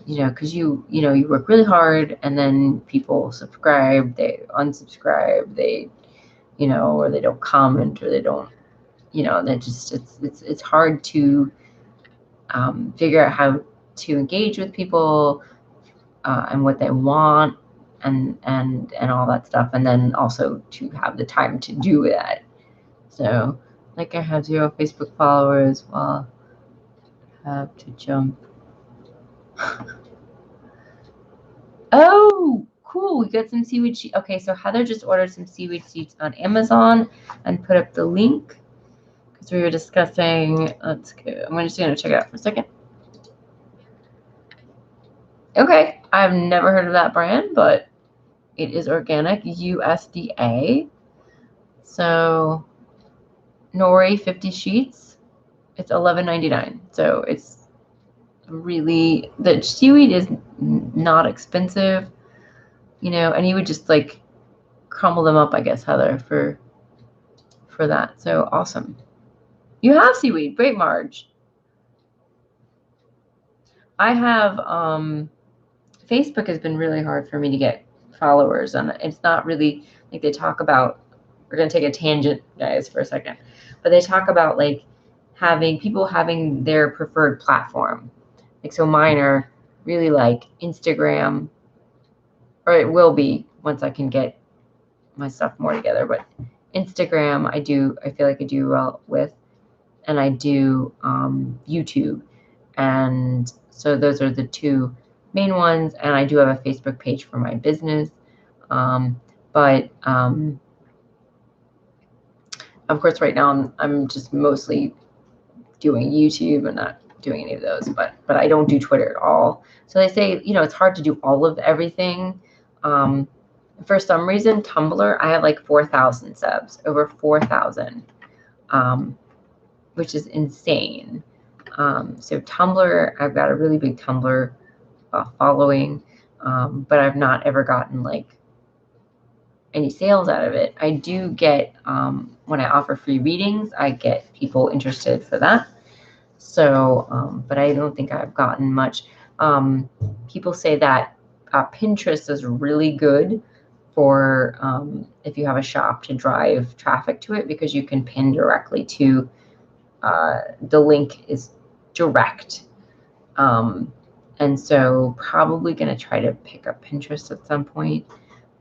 because you work really hard and then people subscribe, they unsubscribe, they, or they don't comment or they don't, that just, it's hard to figure out how to engage with people and what they want and all that stuff, and then also to have the time to do that. So, like, I have 0 Facebook followers while I have to jump. Oh, cool. We got some seaweed sheets. Okay, so Heather just ordered some seaweed sheets on Amazon and put up the link because we were discussing. Let's go. I'm just going to check it out for a second. Okay, I've never heard of that brand, but it is organic, USDA. So, nori 50 sheets. It's $11.99. So it's really, the seaweed is not expensive, and you would just like crumble them up, I guess, Heather, for that. So awesome. You have seaweed. Great, Marge. I have Facebook has been really hard for me to get followers, and it's not really like they talk about. We're gonna take a tangent, guys, for a second, but they talk about like having their preferred platform. Like, so mine are really like Instagram, or it will be once I can get my stuff more together. But Instagram, I feel like I do well with, and I do YouTube, and so those are the two main ones, and I do have a Facebook page for my business. But of course, right now I'm just mostly doing YouTube and not doing any of those. But I don't do Twitter at all. So they say, it's hard to do all of everything. For some reason, Tumblr, I have like 4,000 subs, over 4,000, which is insane. So Tumblr, I've got a really big Tumblr following, but I've not ever gotten like any sales out of it. I do get, when I offer free readings, I get people interested for that. So, but I don't think I've gotten much. People say that Pinterest is really good for if you have a shop, to drive traffic to it, because you can pin directly to the link is direct. And so probably going to try to pick up Pinterest at some point.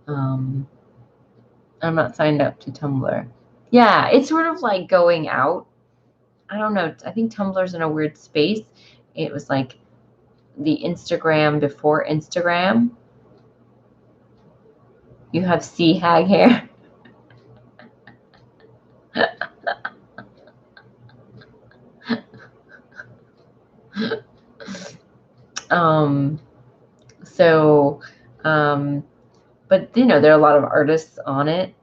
I'm not signed up to Tumblr. Yeah, it's sort of like going out. I don't know. I think Tumblr's in a weird space. It was like the Instagram before Instagram. You have sea hag hair. But there are a lot of artists on it.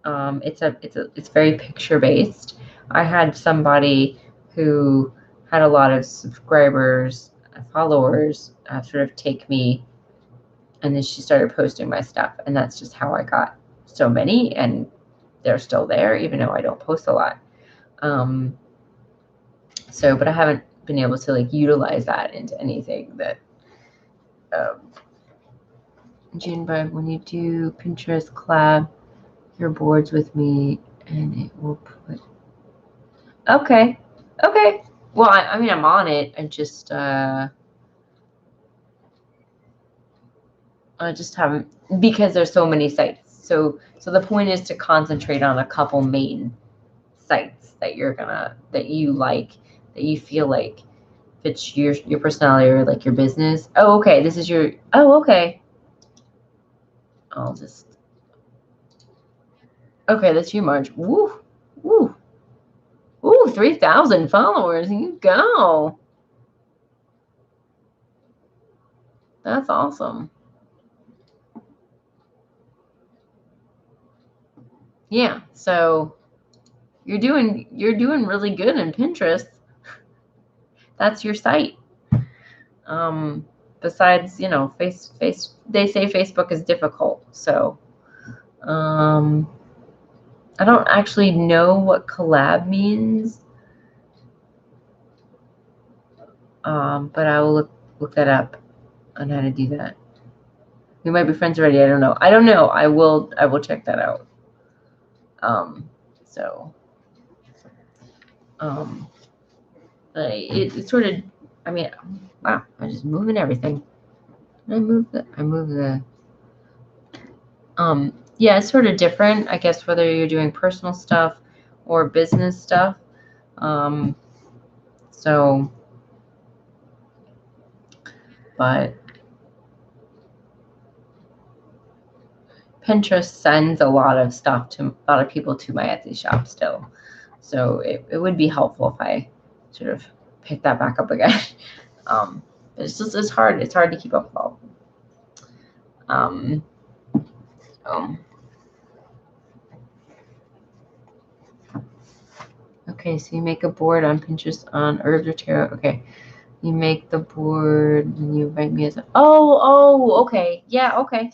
It's very picture based. I had somebody who had a lot of subscribers, followers, sort of take me, and then she started posting my stuff, and that's just how I got so many, and they're still there, even though I don't post a lot. But I haven't been able to like utilize that into anything that. Junebug, when you do Pinterest collab your boards with me, and it will put. Okay. Well, I mean, I'm on it. I just haven't, because there's so many sites. So the point is to concentrate on a couple main sites that you like, that you feel like fits your personality or like your business. Oh, okay. This is your. Oh, okay. I'll just. Okay, that's you, Marge. Woo. 3,000 followers. You go. That's awesome. Yeah, so you're doing really good in Pinterest. That's your site. Besides, they say Facebook is difficult. So, I don't actually know what collab means. But I will look that up on how to do that. We might be friends already. I don't know. I will check that out. It's sort of. I mean, wow! I'm just moving everything. I move the. Yeah, it's sort of different, I guess, whether you're doing personal stuff or business stuff. But Pinterest sends a lot of stuff to a lot of people to my Etsy shop still. So it would be helpful if I sort of pick that back up again. It's hard. It's hard to keep up with all. Okay, so you make a board on Pinterest on herbs or tarot. Okay, you make the board and you invite me as a. Oh, okay, yeah, okay,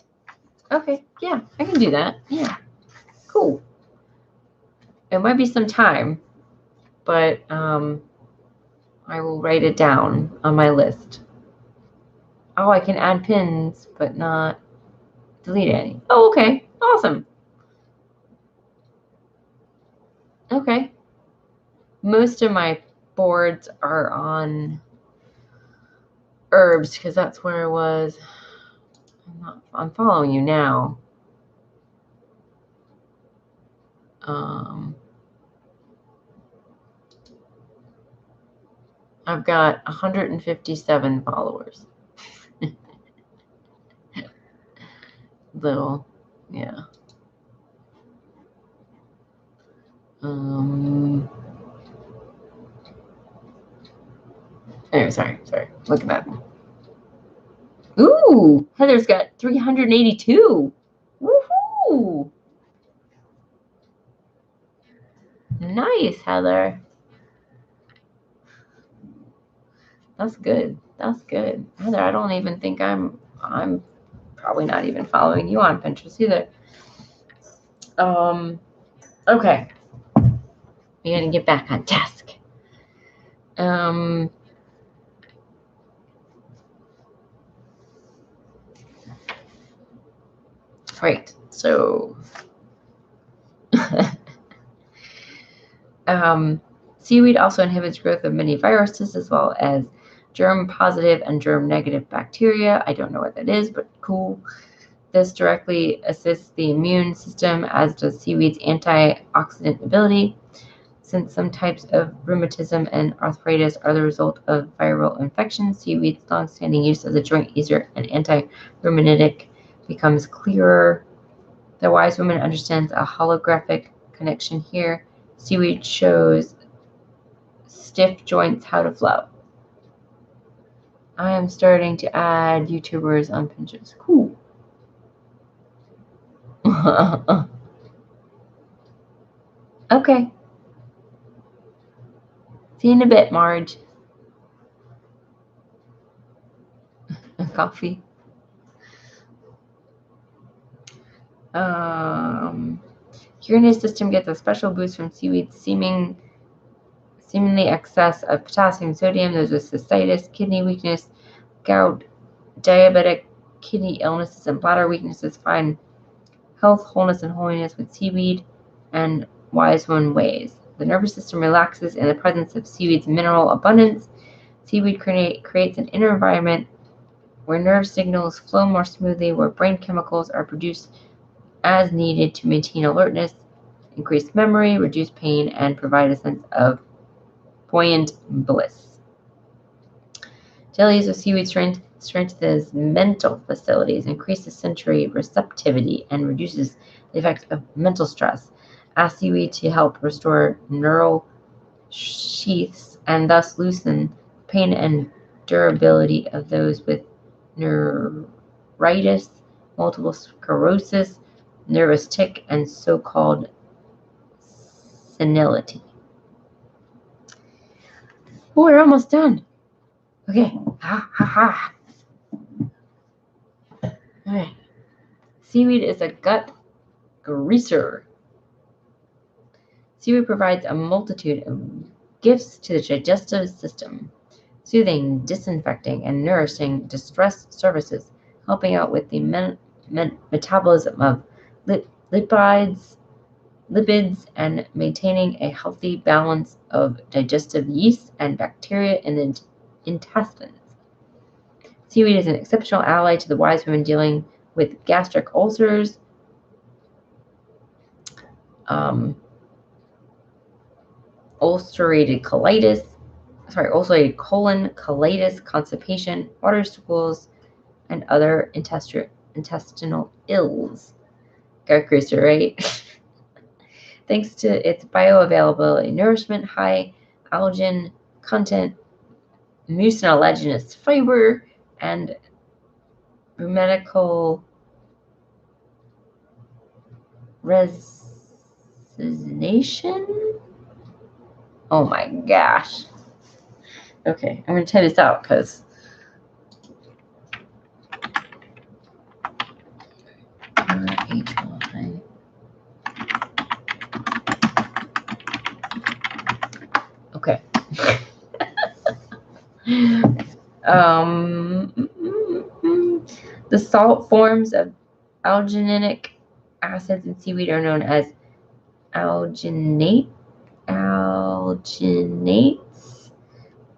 yeah, I can do that. Yeah, cool. It might be some time, but I will write it down on my list. Oh, I can add pins, but not delete any. Oh, okay, awesome. Okay. Most of my boards are on herbs because that's where I was. I'm following you now. I've got 157 followers. little, yeah. Anyway, sorry. Look at that. Ooh, Heather's got 382. Woohoo! Nice, Heather. That's good. Heather, I don't even think I'm probably not even following you on Pinterest either. Okay. We gotta get back on task. Right. So seaweed also inhibits growth of many viruses as well as germ-positive and germ-negative bacteria. I don't know what that is, but cool. This directly assists the immune system, as does seaweed's antioxidant ability. Since some types of rheumatism and arthritis are the result of viral infections, seaweed's long-standing use as a joint easer and anti-rheumatic becomes clearer. The wise woman understands a holographic connection here. Seaweed shows stiff joints how to flow. I am starting to add YouTubers on Pinterest. Cool. Okay. See you in a bit, Marge. Coffee. Urinary system gets a special boost from seaweed's seemingly excess of potassium, sodium. Those with cystitis, kidney weakness, gout, diabetic kidney illnesses, and bladder weaknesses find health, wholeness, and holiness with seaweed and wise one ways. The nervous system relaxes in the presence of seaweed's mineral abundance. Seaweed creates an inner environment where nerve signals flow more smoothly, where brain chemicals are produced as needed to maintain alertness, increase memory, reduce pain, and provide a sense of buoyant bliss. Daily use of seaweed strengthens mental facilities, increases sensory receptivity, and reduces the effects of mental stress. Ask seaweed to help restore neural sheaths and thus loosen pain and durability of those with neuritis, multiple sclerosis, nervous tic, and so-called senility. Oh, we're almost done. Okay. Okay. Seaweed is a gut greaser. Seaweed provides a multitude of gifts to the digestive system, soothing, disinfecting, and nourishing distressed services, helping out with the metabolism of lipids, and maintaining a healthy balance of digestive yeast and bacteria in the intestines. Seaweed is an exceptional ally to the wise women dealing with gastric ulcers, ulcerated colon, colitis, constipation, water stools, and other intestinal ills. Gut greaser, right? Thanks to its bioavailability, nourishment, high allergen content, mucilaginous fiber, and rheumatical resignation. Oh my gosh. Okay, I'm going to type this out because okay. The salt forms of alginic acids in seaweed are known as alginates.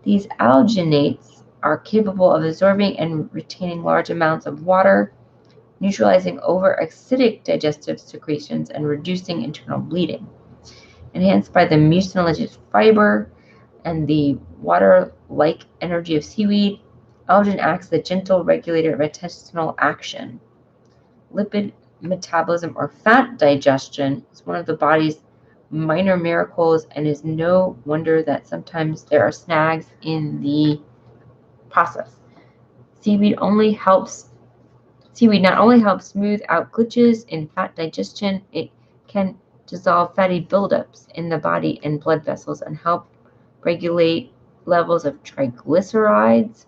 These alginates are capable of absorbing and retaining large amounts of water, neutralizing over-acidic digestive secretions, and reducing internal bleeding. Enhanced by the mucilaginous fiber and the water-like energy of seaweed, algin acts as a gentle regulator of intestinal action. lipid metabolism or fat digestion is one of the body's minor miracles, and is no wonder that sometimes there are snags in the process. Seaweed not only helps smooth out glitches in fat digestion, it can dissolve fatty buildups in the body and blood vessels and help regulate levels of triglycerides,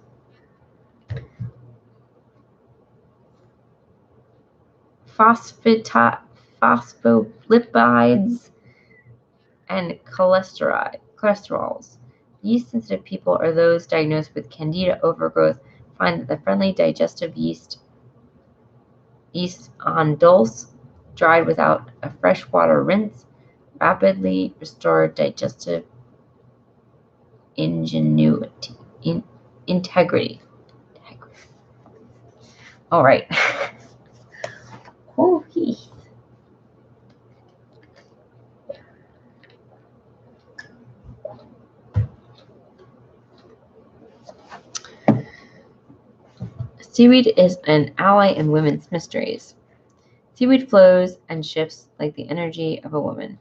phospholipids, and cholesterols. Yeast-sensitive people or those diagnosed with candida overgrowth find that the friendly digestive yeast on dulse, dried without a freshwater rinse, rapidly restore digestive integrity. All right. Seaweed is an ally in women's mysteries. Seaweed flows and shifts like the energy of a woman.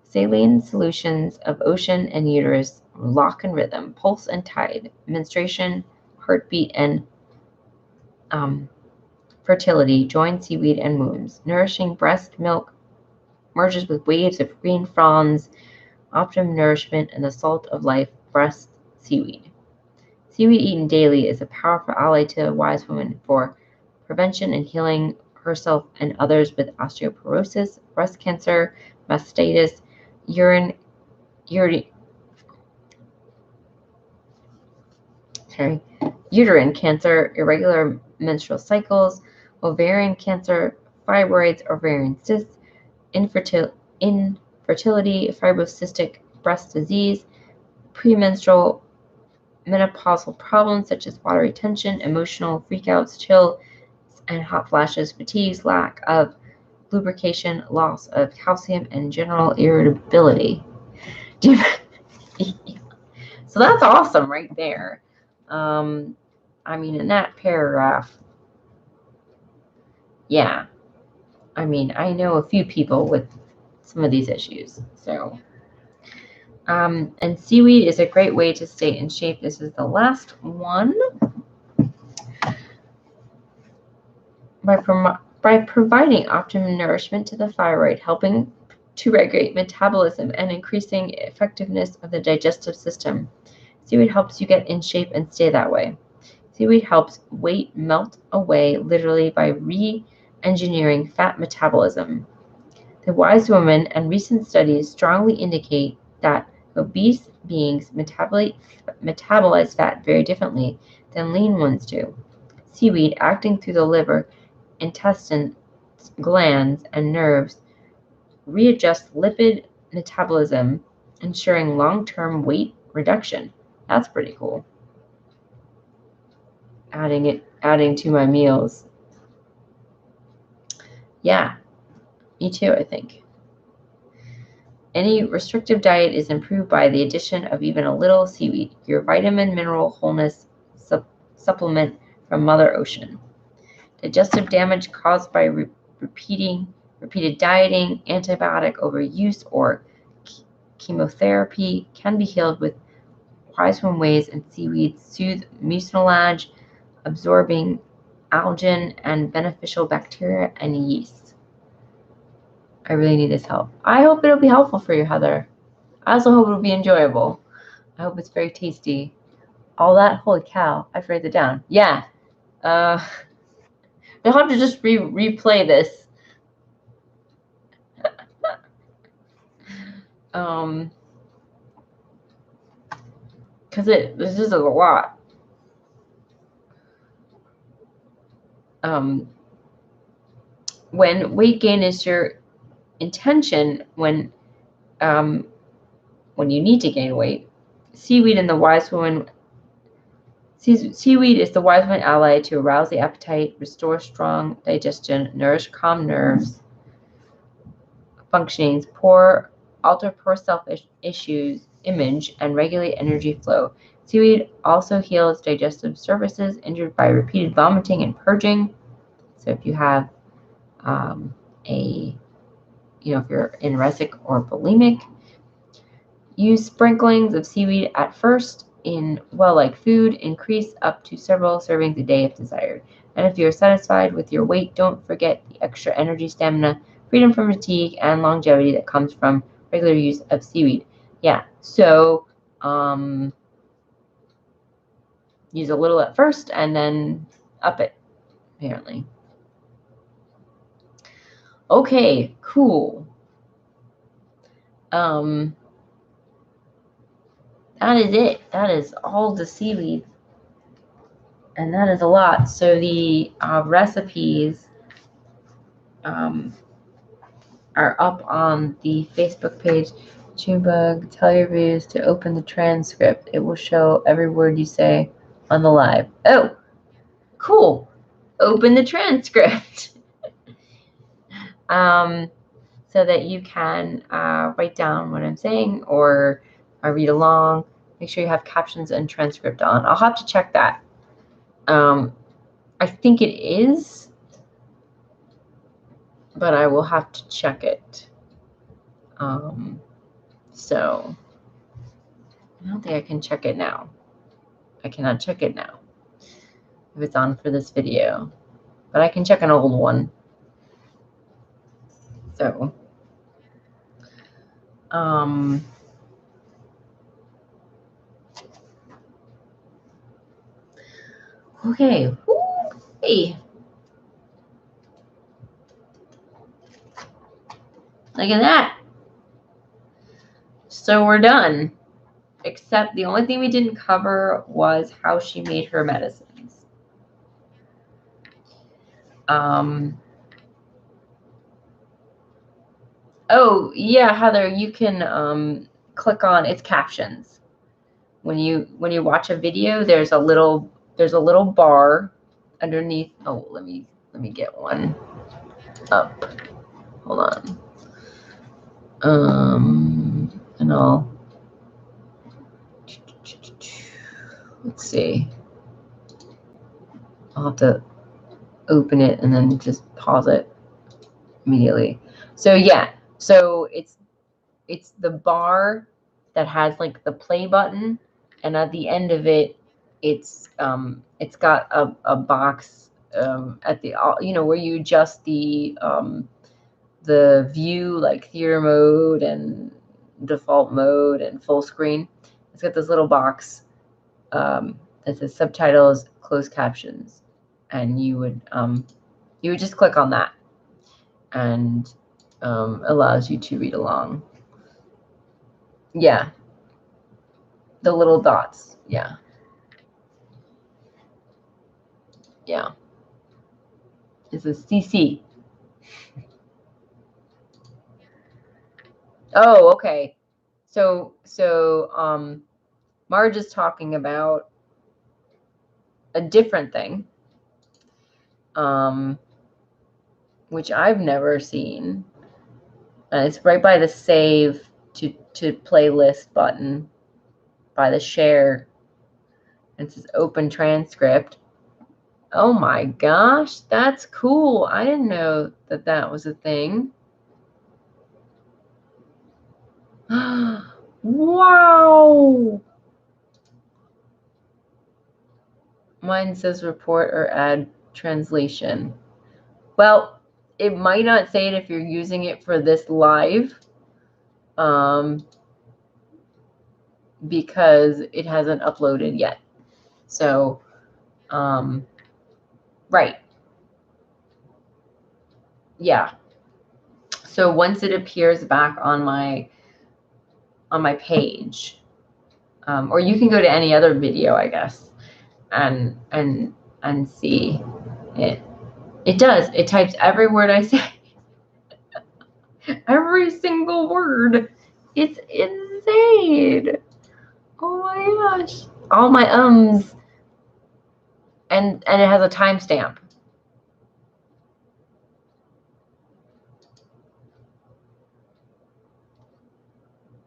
Saline solutions of ocean and uterus lock and rhythm, pulse and tide, menstruation, heartbeat, and fertility join seaweed and wombs. Nourishing breast milk merges with waves of green fronds, optimum nourishment, and the salt of life, breast seaweed. Seaweed eaten daily is a powerful ally to a wise woman for prevention and healing herself and others with osteoporosis, breast cancer, mastitis, uterine cancer, irregular menstrual cycles, ovarian cancer, fibroids, ovarian cysts, infertility, fibrocystic breast disease, premenstrual menopausal problems such as water retention, emotional freakouts, chills and hot flashes, fatigue, lack of lubrication, loss of calcium, and general irritability. So that's awesome right there. I mean, in that paragraph, yeah. I mean, I know a few people with some of these issues. So, and seaweed is a great way to stay in shape. This is the last one. By providing optimum nourishment to the thyroid, helping to regulate metabolism and increasing effectiveness of the digestive system. Seaweed helps you get in shape and stay that way. Seaweed helps weight melt away literally by re-engineering fat metabolism. The Wise Woman and recent studies strongly indicate that obese beings metabolize fat very differently than lean ones do. Seaweed, acting through the liver, intestines, glands, and nerves, readjusts lipid metabolism, ensuring long-term weight reduction. That's pretty cool. Adding to my meals. Yeah, me too, I think. Any restrictive diet is improved by the addition of even a little seaweed, your vitamin mineral wholeness supplement from Mother Ocean. Digestive damage caused by repeated dieting, antibiotic overuse, or chemotherapy can be healed with Wise Woman ways, and seaweeds soothe mucilage, absorbing algin and beneficial bacteria and yeast. I really need this help. I hope it'll be helpful for you, Heather. I also hope it'll be enjoyable. I hope it's very tasty. All that, holy cow, I have to write it down. Yeah. They'll have to just replay this. Because this is a lot. When weight gain is your intention, when you need to gain weight, seaweed is the Wise Woman ally to arouse the appetite, restore strong digestion, nourish calm nerves, functionings, alter poor self-image, and regulate energy flow. Seaweed also heals digestive surfaces injured by repeated vomiting and purging. So if you have if you're anorexic or bulimic. Use sprinklings of seaweed at first in well-liked food. Increase up to several servings a day if desired. And if you're satisfied with your weight, don't forget the extra energy, stamina, freedom from fatigue, and longevity that comes from regular use of seaweed. Yeah, so use a little at first and then up it, apparently. Okay, cool. That is it. That is all the seaweed. And that is a lot. So the recipes are up on the Facebook page. Junebug, tell your viewers to open the transcript. It will show every word you say on the live. Oh, cool. Open the transcript. So that you can write down what I'm saying or read along. Make sure you have captions and transcript on. I'll have to check that. I think it is, but I will have to check it. So I don't think I can check it now. I cannot check it now if it's on for this video, but I can check an old one. So, okay. Hey. Look at that. So we're done. Except the only thing we didn't cover was how she made her medicines. Oh yeah, Heather, you can click on its captions. When you watch a video, there's a little bar underneath. Oh, let me get one up. Hold on. And let's see. I'll have to open it and then just pause it immediately. So yeah, so it's the bar that has like the play button, and at the end of it, it's got a box at the where you adjust the view, like theater mode and default mode and full screen. It's got this little box that says subtitles, closed captions, and you would just click on that, and allows you to read along. Yeah, the little dots. Yeah. It's a CC. Oh, okay. So Marge is talking about a different thing, which I've never seen. And it's right by the save to playlist button, by the share. It says open transcript. Oh my gosh, that's cool. I didn't know that was a thing. Wow. Mine says report or add translation. Well, it might not say it if you're using it for this live, because it hasn't uploaded yet. So, right. Yeah. So once it appears back on my page, or you can go to any other video, I guess, and see it. It does. It types every word I say. Every single word. It's insane. Oh my gosh. All my ums. And it has a timestamp.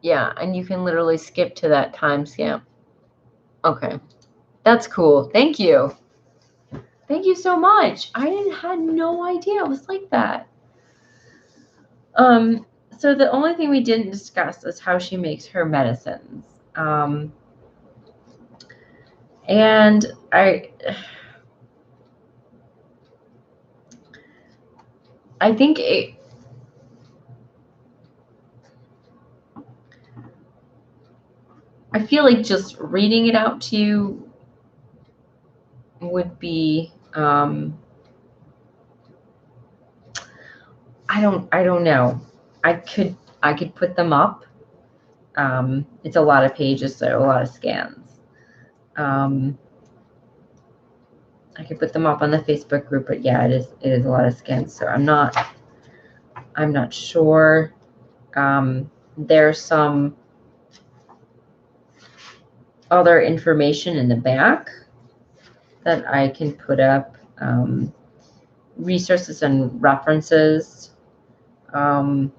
Yeah, and you can literally skip to that timestamp. Okay. That's cool. Thank you. Thank you so much. I had no idea it was like that. So the only thing we didn't discuss is how she makes her medicines. And I think I feel like just reading it out to you would be I don't know. I could put them up. It's a lot of pages, so a lot of scans. I could put them up on the Facebook group, but yeah, it is a lot of scans. So I'm not sure. There's some other information in the back that I can put up. Resources and references, and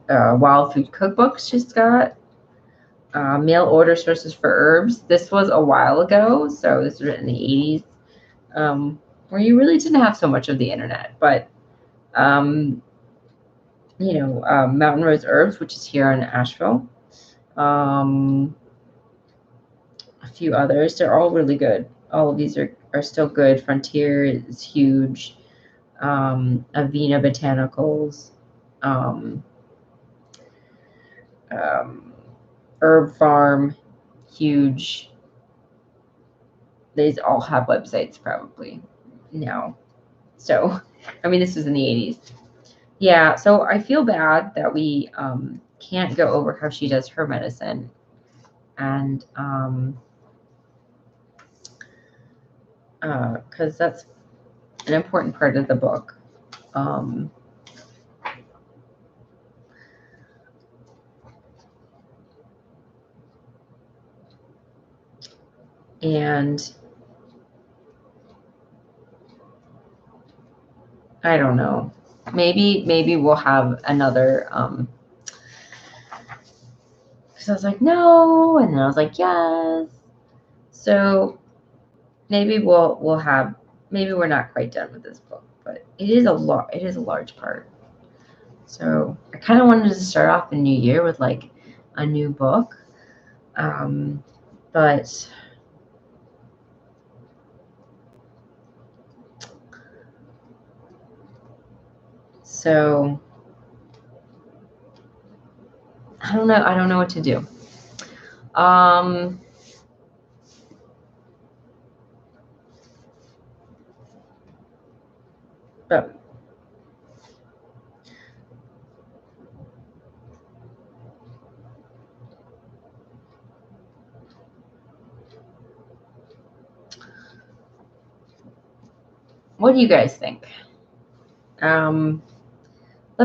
wild food cookbooks she's got. Mail order sources for herbs. This was a while ago, so this was written in the 80s, where you really didn't have so much of the internet. But, Mountain Rose Herbs, which is here in Asheville. A few others. They're all really good. All of these are still good. Frontier is huge. Avena Botanicals. Herb Farm, huge. These all have websites probably now. So, I mean, this was in the 80s. Yeah, so I feel bad that we can't go over how she does her medicine. And because that's an important part of the book. And I don't know. Maybe we'll have another. So I was like, no, and then I was like, yes. So maybe we'll have. Maybe we're not quite done with this book, but it is a lot. It is a large part. So I kind of wanted to start off the new year with like a new book, but so I don't know. I don't know what to do. But what do you guys think? Let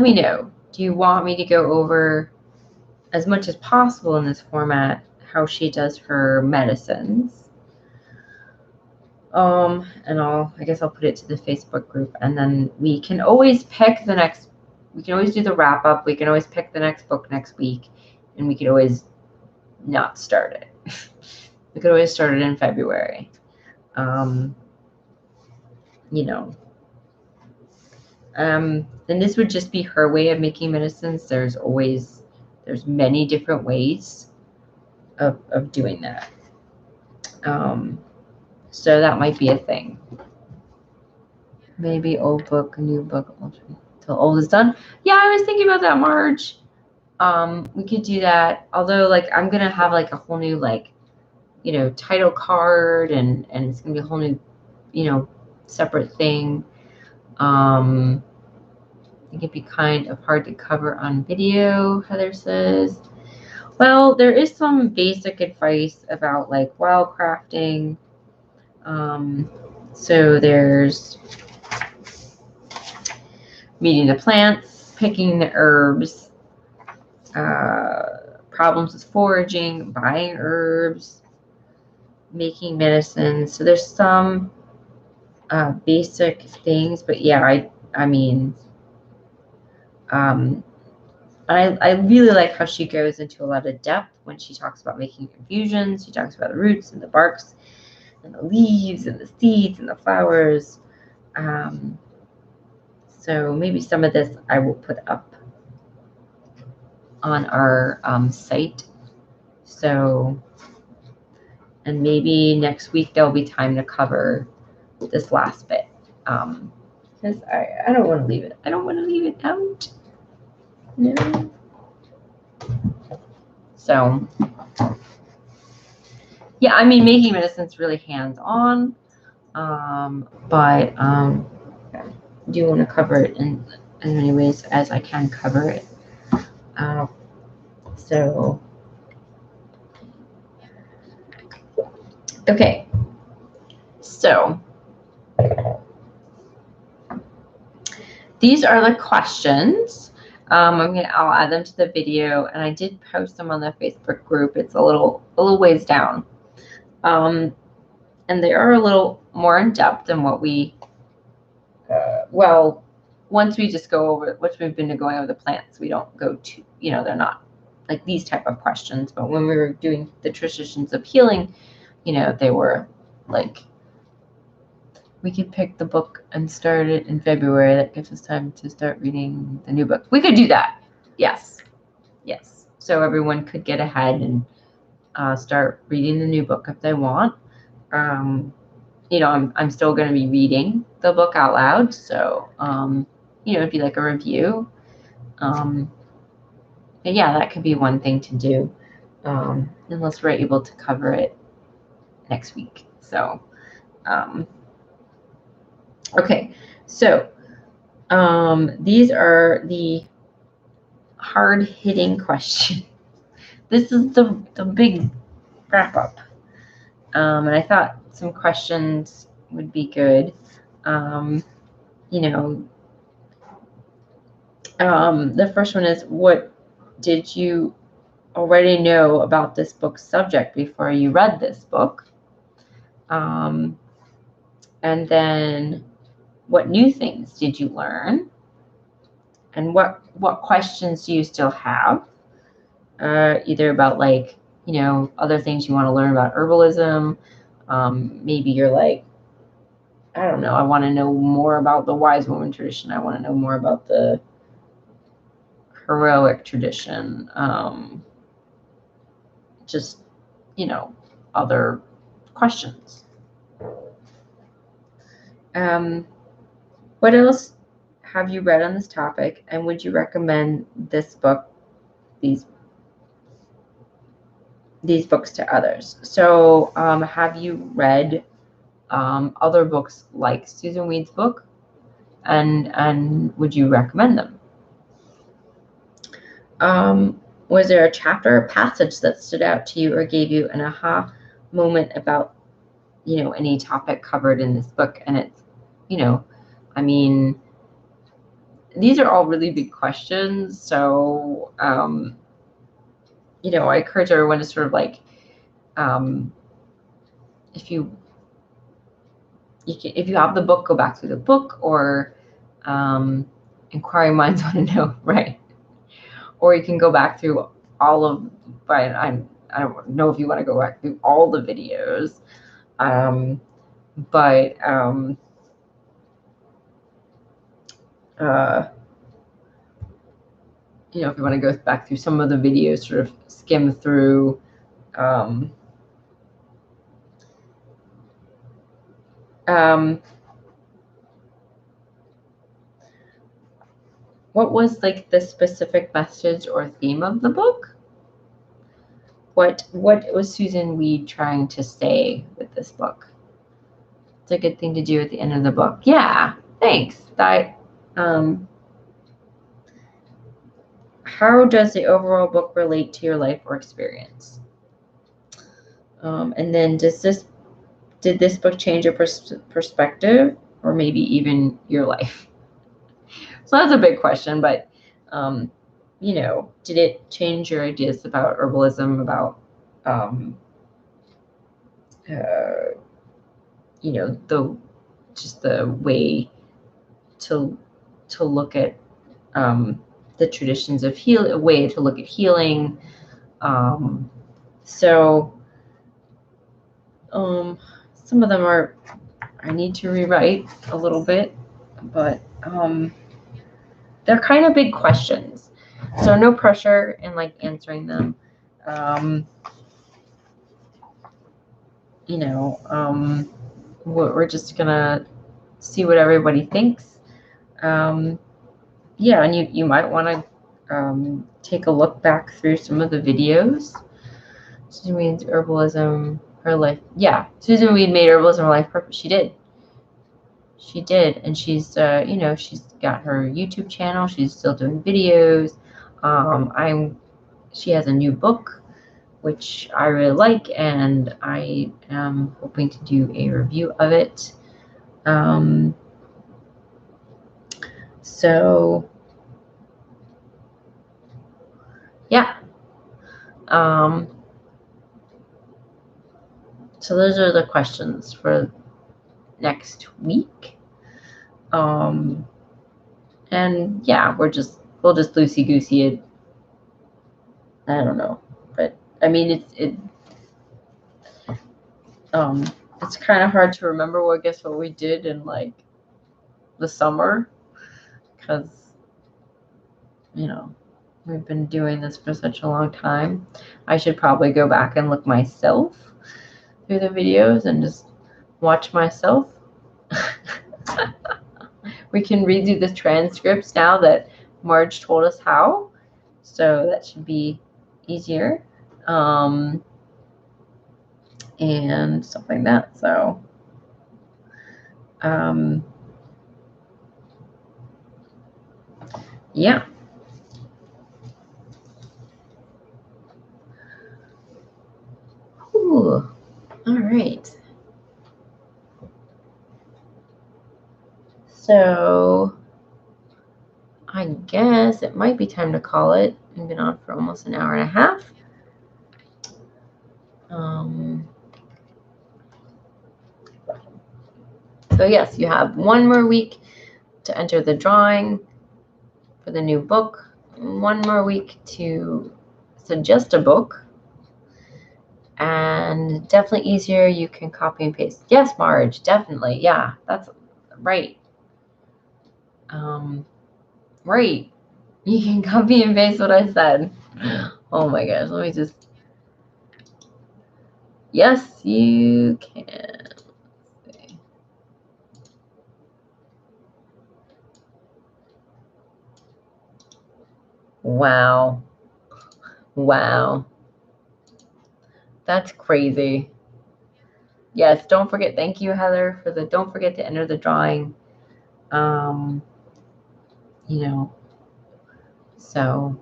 me know. Do you want me to go over as much as possible in this format how she does her medicines? And I guess I'll put it to the Facebook group, and then we can always pick the next. We can always do the wrap up. We can always pick the next book next week, and we could always not start it. We could always start it in February. And this would just be her way of making medicines. There's many different ways of doing that. So that might be a thing. Maybe old book, new book, till old is done. Yeah, I was thinking about that, Marge. We could do that. Although, like, I'm gonna have like a whole new title card, and it's gonna be a whole new separate thing. I think it'd be kind of hard to cover on video, Heather says. Well, there is some basic advice about like wildcrafting. So there's meeting the plants, picking the herbs, problems with foraging, buying herbs, making medicine. So there's some basic things, but yeah, I mean, I really like how she goes into a lot of depth when she talks about making infusions. She talks about the roots and the barks and the leaves and the seeds and the flowers. So maybe some of this I will put up on our site. So, and maybe next week there'll be time to cover this last bit. Because I don't want to leave it. I don't want to leave it out. No. So, yeah, I mean, making medicine's really hands-on. But I do want to cover it in as many ways as I can cover it. So, okay. So, these are the questions. I'll add them to the video, and I did post them on the Facebook group. It's a little ways down, and they are a little more in depth than what we. Well, once we just go over, once we've been going over the plants, we don't go to, they're not like these type of questions. But when we were doing the traditions of healing, they were like, we could pick the book and start it in February. That gives us time to start reading the new book. We could do that. Yes. Yes. So everyone could get ahead and start reading the new book if they want. I'm still going to be reading the book out loud. So, it'd be like a review. But yeah, that could be one thing to do, unless we're able to cover it next week. So, okay. So, these are the hard-hitting questions. This is the big wrap-up. And I thought some questions would be good. The first one is, what did you already know about this book's subject before you read this book? And then, what new things did you learn? And what questions do you still have? Either about other things you want to learn about herbalism. Maybe you're like, I don't know, I want to know more about the wise woman tradition. I want to know more about the heroic tradition. Just, other questions. What else have you read on this topic, and would you recommend this book, these books to others? So, have you read other books like Susun Weed's book, and would you recommend them? Was there a chapter or passage that stood out to you or gave you an aha moment about, any topic covered in this book? And it's, I mean, these are all really big questions. So, I encourage everyone to sort of like, if you have the book, go back through the book, or inquiring minds want to know, right? Or you can go back through all of, but I don't know if you want to go back through all the videos, but if you want to go back through some of the videos, sort of skim through. What was like the specific message or theme of the book? What was Susun Weed trying to say with this book? It's a good thing to do at the end of the book. Yeah, thanks. How does the overall book relate to your life or experience? And then did this book change your perspective, or maybe even your life? So that's a big question, but did it change your ideas about herbalism, about the way to look at the traditions of healing, a way to look at healing. some of them are, I need to rewrite a little bit, but they're kind of big questions. So no pressure in like answering them. You know, we're just gonna see what everybody thinks. Yeah, and you might want to take a look back through some of the videos. Susun Weed's herbalism, her life. Yeah, Susun Weed made herbalism her life purpose. She did. She did, and she's you know, she's got her YouTube channel. She's still doing videos. She has a new book, which I really like, and I am hoping to do a review of it. So yeah. So those are the questions for next week. And yeah, we'll just loosey goosey it. I don't know, but I mean it's kind of hard to remember what we did in like the summer, because you know, we've been doing this for such a long time. I should probably go back and look myself through the videos and just watch myself. We can redo the transcripts now that Marge told us how, so that should be easier, and stuff like that. So yeah. Ooh, all right. So I guess it might be time to call it. We've been on for almost an hour and a half. So yes, you have one more week to enter the drawing for the new book, one more week to suggest a book, and definitely easier, you can copy and paste. Yes, Marge, definitely. Yeah, that's right. Right. You can copy and paste what I said. Oh my gosh, let me just. Yes, you can. Wow. Wow. That's crazy. Yes, don't forget. Thank you, Heather, for the don't forget to enter the drawing. You know, so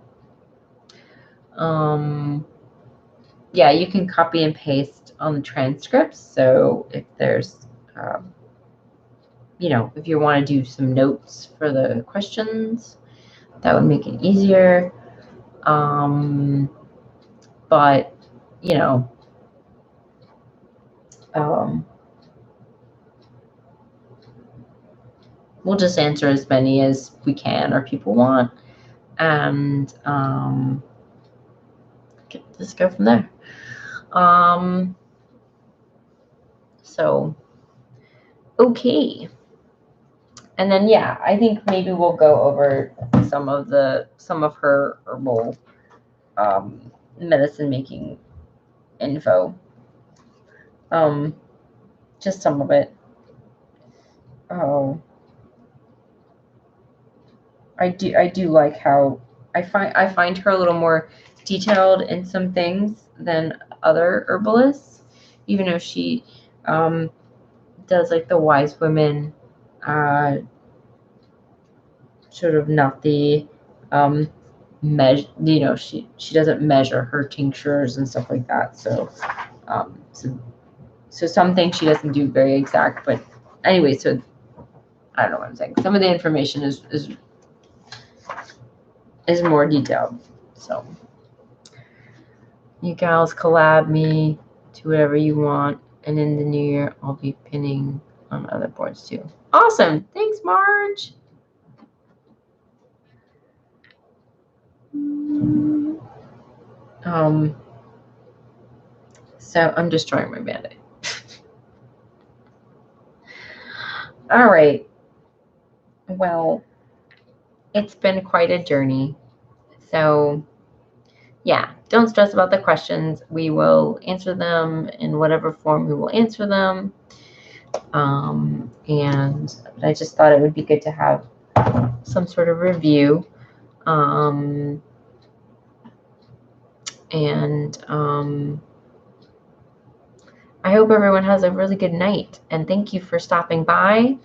yeah, you can copy and paste on the transcripts. So if there's you know, if you want to do some notes for the questions, that would make it easier. But you know, we'll just answer as many as we can or people want, and just go from there. So okay, and then yeah, I think maybe we'll go over some of her herbal medicine making info. Just some of it. Oh, I do like how I find her a little more detailed in some things than other herbalists, even though she does like the wise women, sort of not the measure. You know, she doesn't measure her tinctures and stuff like that. So so some things she doesn't do very exact, but anyway, so I don't know what I'm saying. Some of the information is more detailed. So you gals collab me to whatever you want, and in the new year I'll be pinning on other boards too. Awesome. Thanks, Marge. So I'm destroying my Band-Aid. All right. Well, it's been quite a journey. So, yeah, don't stress about the questions. We will answer them in whatever form we will answer them. And I just thought it would be good to have some sort of review. I hope everyone has a really good night. And thank you for stopping by.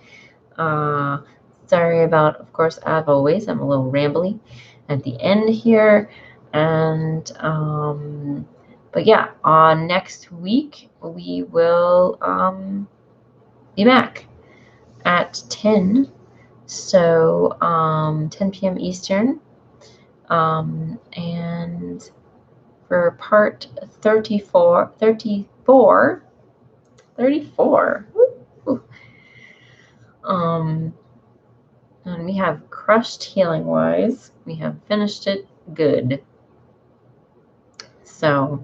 Sorry about, of course, as always, I'm a little rambly at the end here. And, but yeah, on next week, we will be back at 10. So 10 p.m. Eastern. And for part 34. Woo. And we have crushed Healing Wise. We have finished it good. So,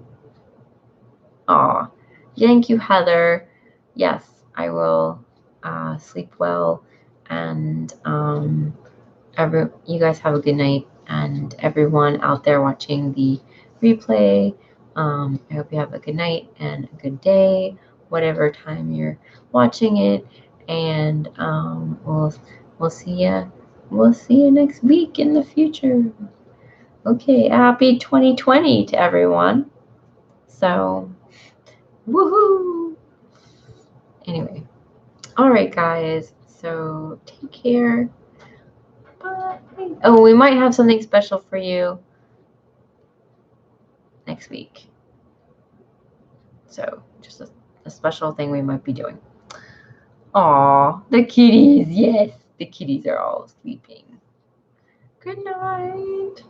thank you, Heather. Yes, I will sleep well. And you guys have a good night. And everyone out there watching the replay, I hope you have a good night and a good day, whatever time you're watching it. And we'll see you. We'll see you next week in the future. Okay, happy 2020 to everyone. So, woohoo! Anyway, all right, guys. So take care. Bye. Oh, we might have something special for you next week. So just a special thing we might be doing. Aw, the kitties. Yes, the kitties are all sleeping. Good night.